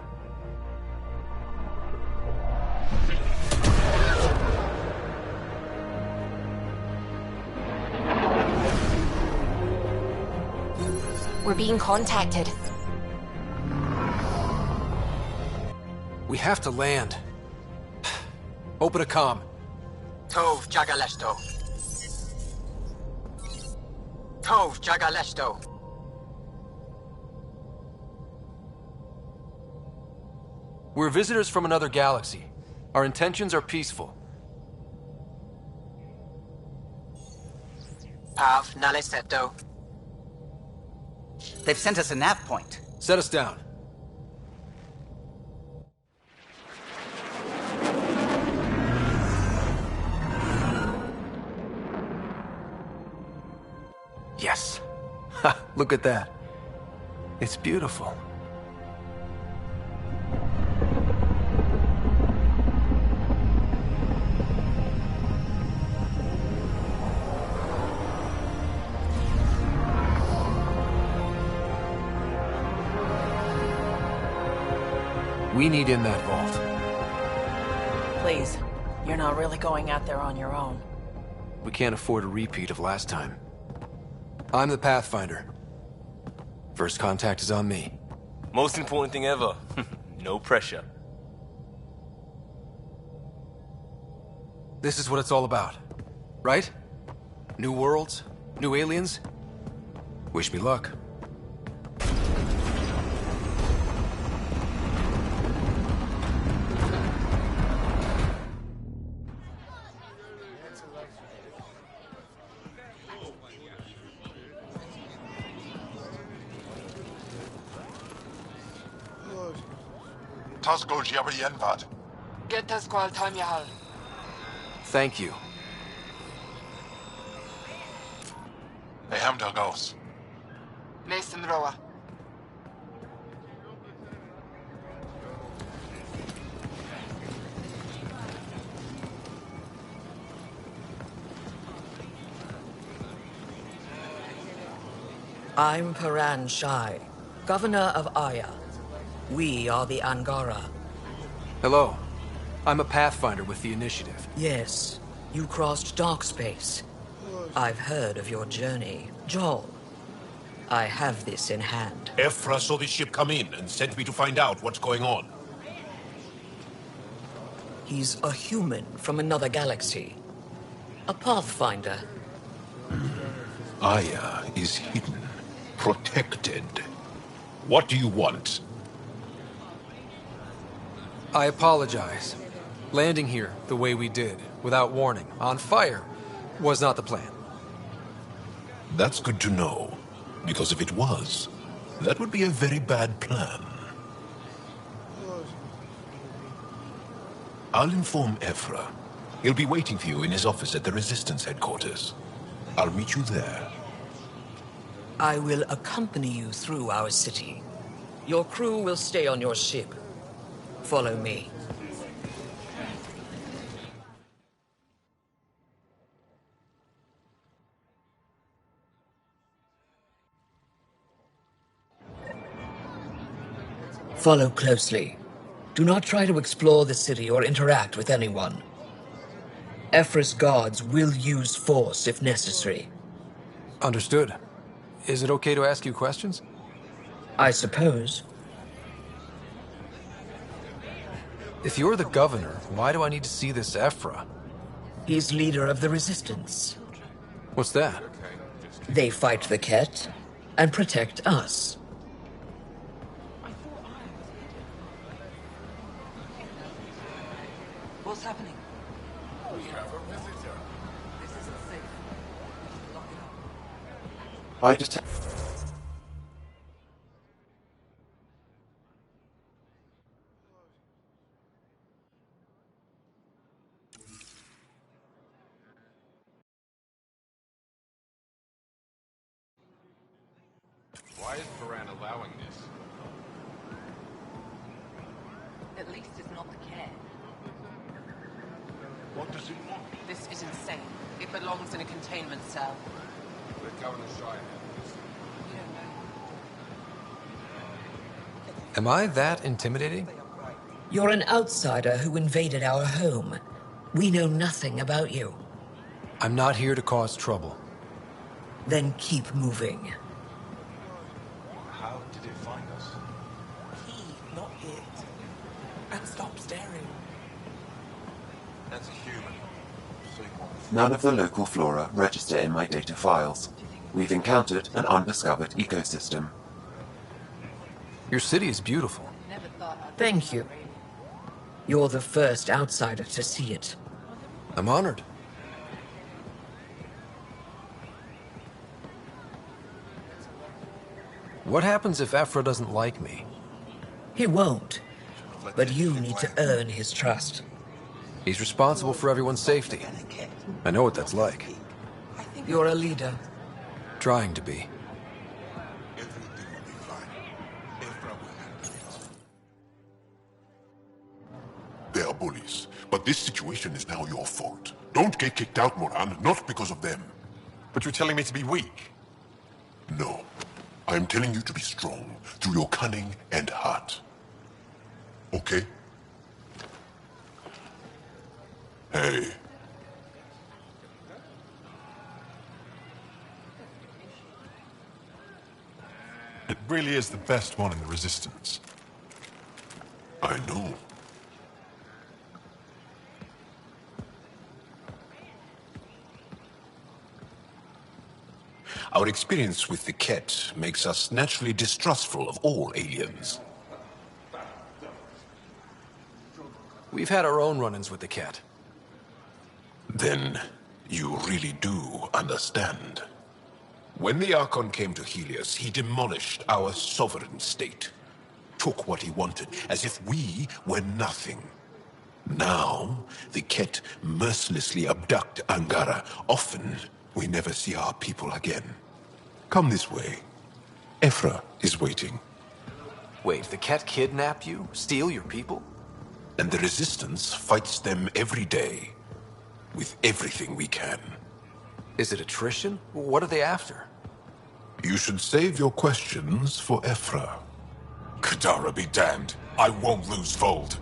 We're being contacted. We have to land. Open a comm. Tov Jagalesto. Tov Jagalesto. We're visitors from another galaxy. Our intentions are peaceful. Pav Naleseto. They've sent us a nav point. Set us down. Yes. Ha! Look at that. It's beautiful. We need in that vault. Please, you're not really going out there on your own. We can't afford a repeat of last time. I'm the Pathfinder. First contact is on me. Most important thing ever. No pressure. This is what it's all about, right? New worlds, new aliens. Wish me luck. Tasco Jiabayenvad. Get us qual time yahal. Thank you. They have their ghosts. Mason Roa. I'm Paran Shai, Governor of Aya. We are the Angara. Hello. I'm a Pathfinder with the Initiative. Yes, you crossed dark space. I've heard of your journey, Joel. I have this in hand. Ephra saw this ship come in and sent me to find out what's going on. He's a human from another galaxy. A Pathfinder. Aya is hidden, protected. What do you want? I apologize. Landing here the way we did, without warning, on fire, was not the plan. That's good to know, because if it was, that would be a very bad plan. I'll inform Ephra. He'll be waiting for you in his office at the Resistance headquarters. I'll meet you there. I will accompany you through our city. Your crew will stay on your ship. Follow me. Follow closely. Do not try to explore the city or interact with anyone. Ephra's guards will use force if necessary. Understood. Is it okay to ask you questions? I suppose. If you're the governor, why do I need to see this Ephra? He's leader of the Resistance. What's that? They fight the Ket and protect us. What's happening? We have a visitor. This isn't safe. We should lock it up. I detect. Why is Paran allowing this? At least it's not the Ket. What does it want? This is insane. It belongs in a containment cell. Let Governor Shai handle this. You don't know. Am I that intimidating? You're an outsider who invaded our home. We know nothing about you. I'm not here to cause trouble. Then keep moving. How did it find us? He, not it. And stop staring. That's a human. None of the local flora register in my data files. We've encountered an undiscovered ecosystem. Your city is beautiful. Thank you. You're the first outsider to see it. I'm honored. What happens if Ephra doesn't like me? He won't. But you need to earn his trust. He's responsible for everyone's safety. I know what that's like. You're a leader. Trying to be. Everything will be fine. Ephra will handle it. They are bullies, but this situation is now your fault. Don't get kicked out, Moran, not because of them. But you're telling me to be weak? No. I'm telling you to be strong through your cunning and heart. Okay? Hey. It really is the best one in the Resistance. I know. Our experience with the Ket makes us naturally distrustful of all aliens. We've had our own run-ins with the Ket. Then you really do understand. When the Archon came to Helios, he demolished our sovereign state. Took what he wanted, as if we were nothing. Now, the Ket mercilessly abduct Angara. Often, we never see our people again. Come this way. Ephra is waiting. Wait, the Ket kidnap you? Steal your people? And the Resistance fights them every day. With everything we can. Is it attrition? What are they after? You should save your questions for Ephra. Kadara be damned. I won't lose Vold.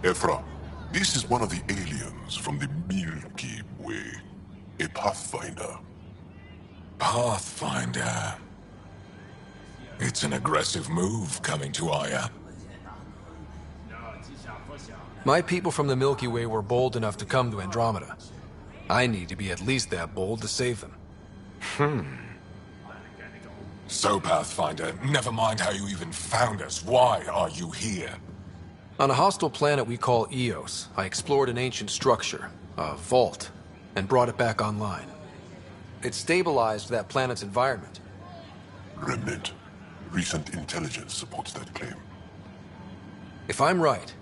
Ephra, this is one of the aliens from the Milky Way. A Pathfinder. Pathfinder. It's an aggressive move coming to Aya. My people from the Milky Way were bold enough to come to Andromeda. I need to be at least that bold to save them. So, Pathfinder, never mind how you even found us. Why are you here? On a hostile planet we call Eos, I explored an ancient structure, a vault, and brought it back online. It stabilized that planet's environment. Remnant. Recent intelligence supports that claim. If I'm right,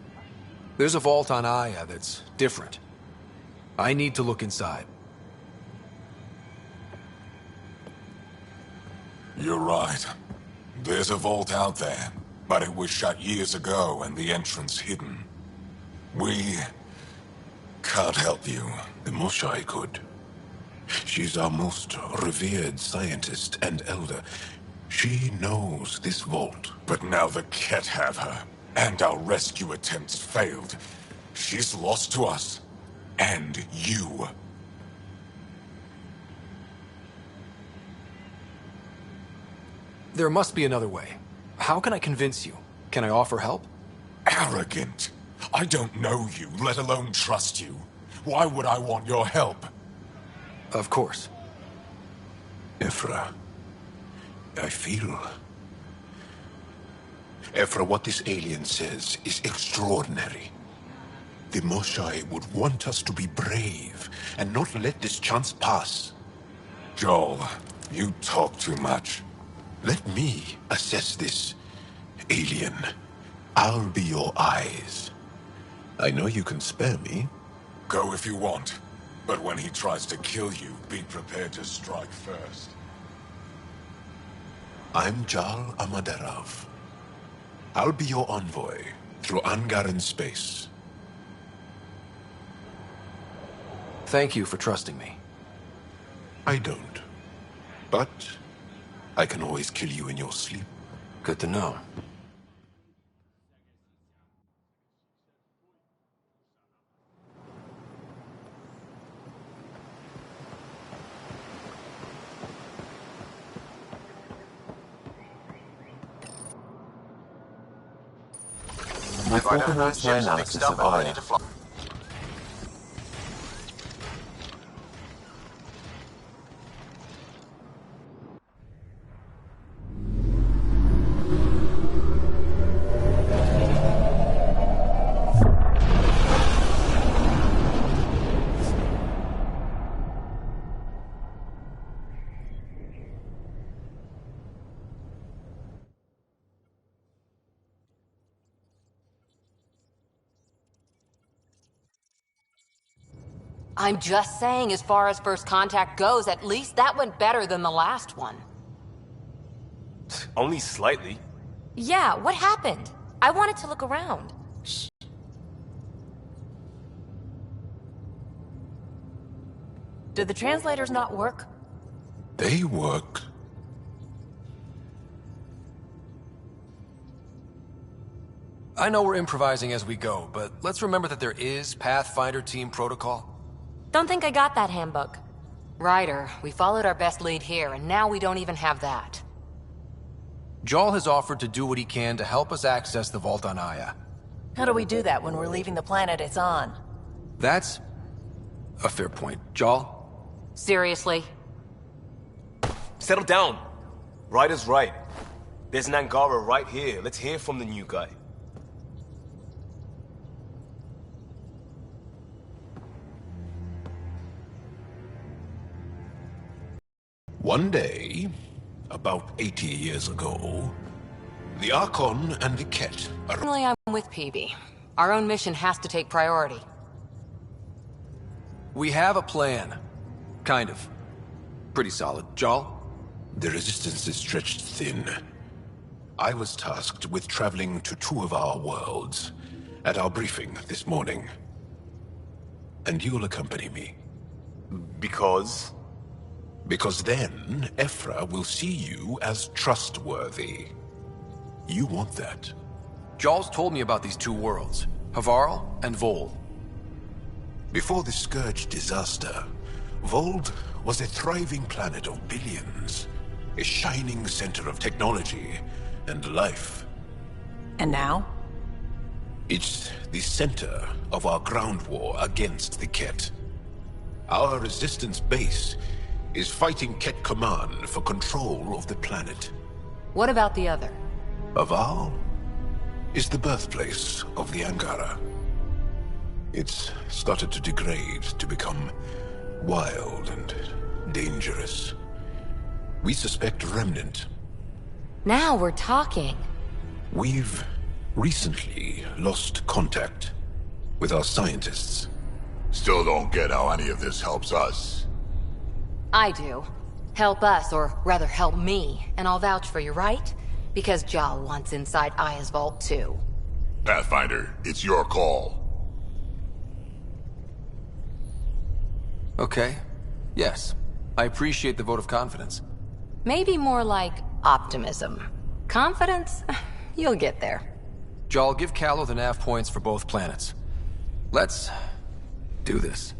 there's a vault on Aya that's different. I need to look inside. You're right. There's a vault out there, but it was shut years ago and the entrance hidden. We can't help you. The Moshai could. She's our most revered scientist and elder. She knows this vault. But now the Ket have her, and our rescue attempts failed. She's lost to us. And you. There must be another way. How can I convince you? Can I offer help? Arrogant. I don't know you, let alone trust you. Why would I want your help? Of course. Ephra, I feel... Ephra, what this alien says is extraordinary. The Moshai would want us to be brave and not let this chance pass. Joel, you talk too much. Let me assess this, alien. I'll be your eyes. I know you can spare me. Go if you want. But when he tries to kill you, be prepared to strike first. I'm Jal Amaderov. I'll be your envoy through Angaran space. Thank you for trusting me. I don't. But I can always kill you in your sleep. Good to know. I've organized my analysis of Aya. I'm just saying, as far as first contact goes, at least that went better than the last one. Only slightly. Yeah, what happened? I wanted to look around. Did the translators not work? They work. I know we're improvising as we go, but let's remember that there is Pathfinder team protocol. Don't think I got that handbook. Ryder, we followed our best lead here, and now we don't even have that. Jal has offered to do what he can to help us access the vault on Aya. How do we do that when we're leaving the planet it's on? That's a fair point. Jal? Seriously? Settle down. Ryder's right. There's an Angara right here. Let's hear from the new guy. One day, about 80 years ago, the Archon and the Ket are... Personally, I'm with PB. Our own mission has to take priority. We have a plan. Kind of. Pretty solid. Jal? The resistance is stretched thin. I was tasked with traveling to two of our worlds at our briefing this morning. And you'll accompany me. Because? Because then, Ephra will see you as trustworthy. You want that. Jarl's told me about these two worlds, Havarl and Vold. Before the Scourge disaster, Vold was a thriving planet of billions. A shining center of technology and life. And now? It's the center of our ground war against the Ket. Our resistance base is fighting Ket Command for control of the planet. What about the other? Havarl is the birthplace of the Angara. It's started to degrade, to become wild and dangerous. We suspect Remnant. Now we're talking. We've recently lost contact with our scientists. Still don't get how any of this helps us. I do. Help us, or rather help me, and I'll vouch for you, right? Because Jarl wants inside Aya's vault too. Pathfinder, it's your call. Okay. Yes. I appreciate the vote of confidence. Maybe more like optimism. Confidence? You'll get there. Jarl, give Callow the nav points for both planets. Let's do this.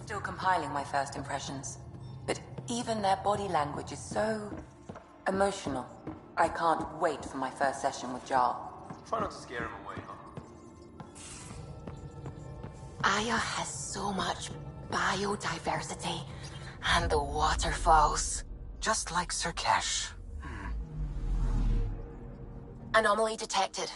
Still compiling my first impressions. But even their body language is so emotional. I can't wait for my first session with Jarl. Try not to scare him away, huh? Aya has so much biodiversity. And the waterfalls. Just like Sirkesh. Anomaly detected.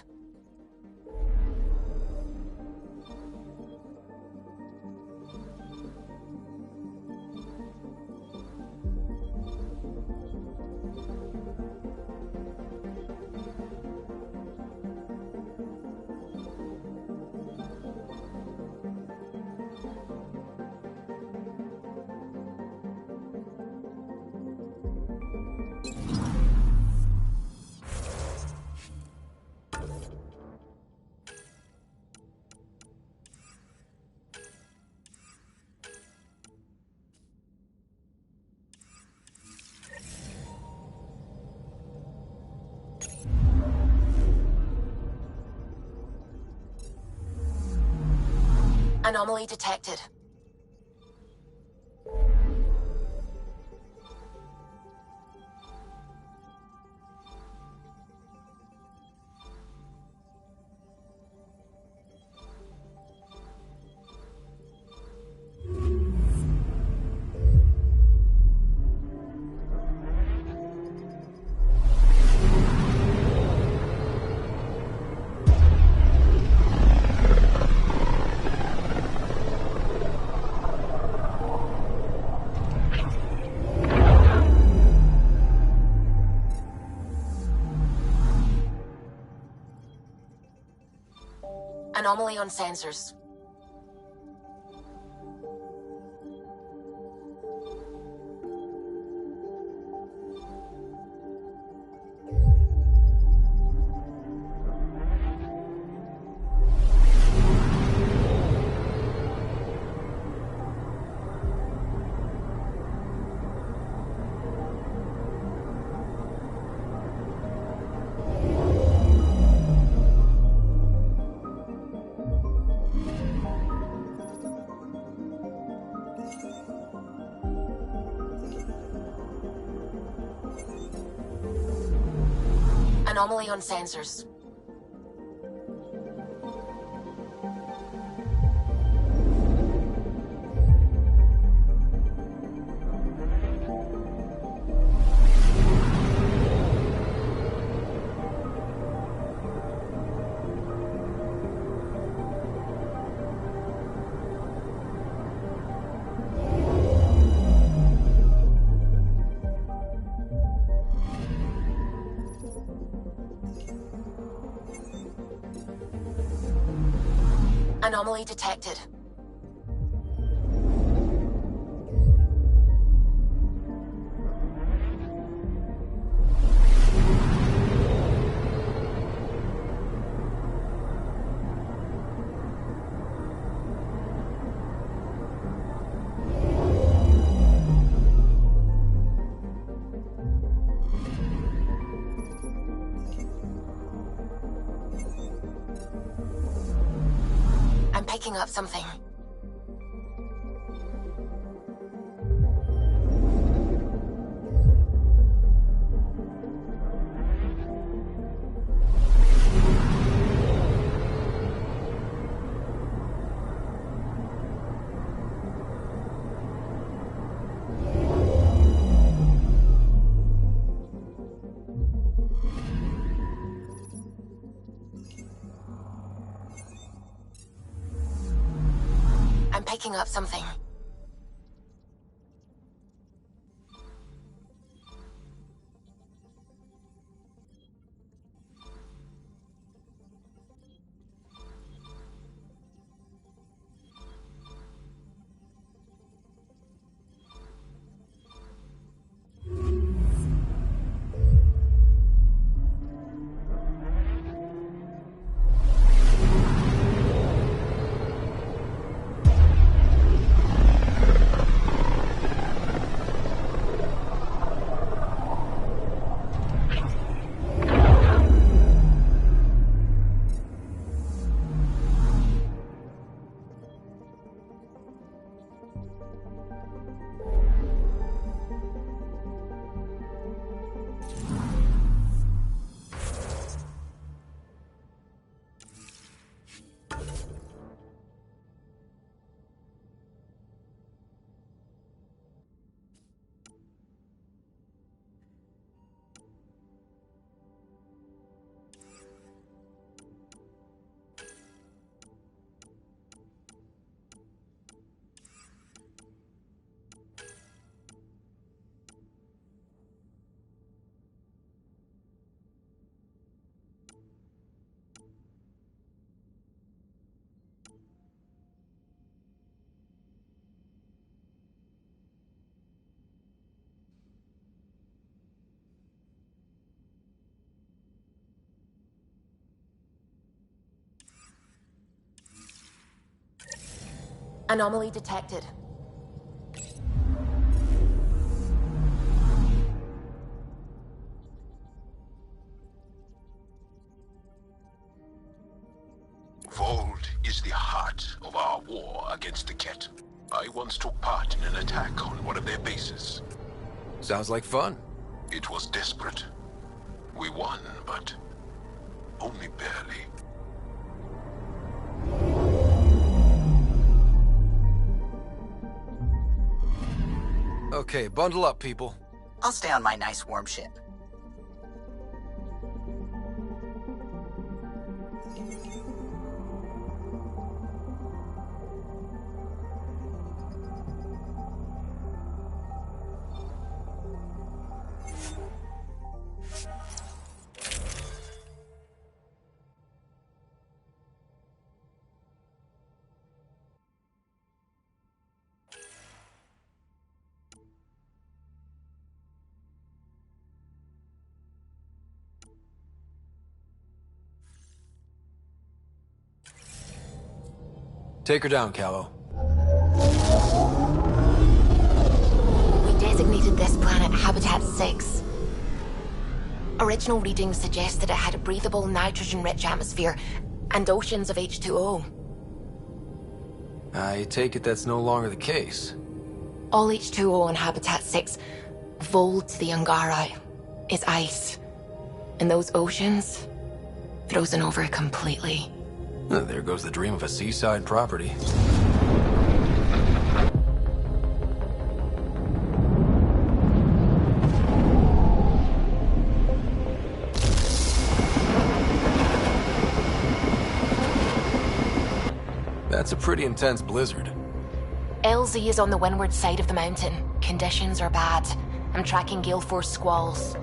Anomaly detected. Anomaly on sensors. Anomaly on sensors. Anomaly detected. I'm picking up something. I'm picking up something. Anomaly detected. Vold is the heart of our war against the Ket. I once took part in an attack on one of their bases. Sounds like fun. It was desperate. We won, but only barely. Okay, bundle up, people. I'll stay on my nice warm ship. Take her down, Callow. We designated this planet Habitat 6. Original readings suggested it had a breathable, nitrogen-rich atmosphere and oceans of H2O. I take it that's no longer the case. All H2O on Habitat 6, vol to the Angara, is ice. And those oceans, frozen over completely. There goes the dream of a seaside property. That's a pretty intense blizzard. LZ is on the windward side of the mountain. Conditions are bad. I'm tracking gale force squalls.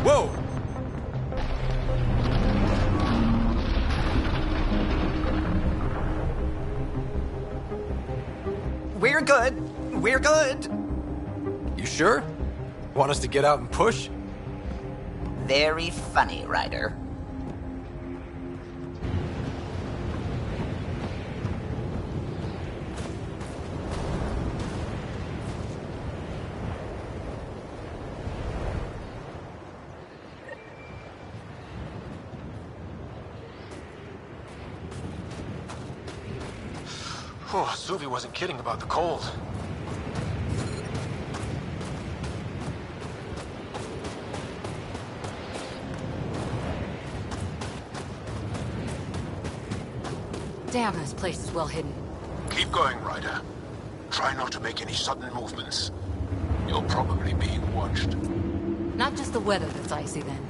Whoa! We're good. We're good. You sure? Want us to get out and push? Very funny, Ryder. Oh, Suvi wasn't kidding about the cold. Damn, this place is well hidden. Keep going, Ryder. Try not to make any sudden movements. You're probably being watched. Not just the weather that's icy, then.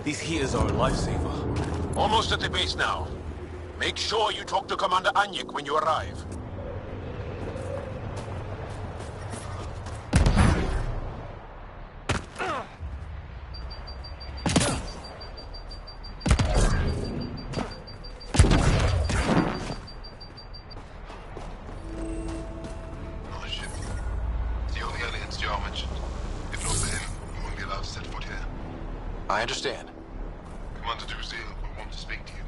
These heaters are a lifesaver. Almost at the base now. Make sure you talk to Commander Anyik when you arrive. I understand. Commander Duzil will want to speak to you.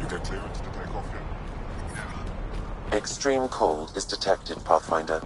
You get clearance to take off here? Extreme cold is detected, Pathfinder.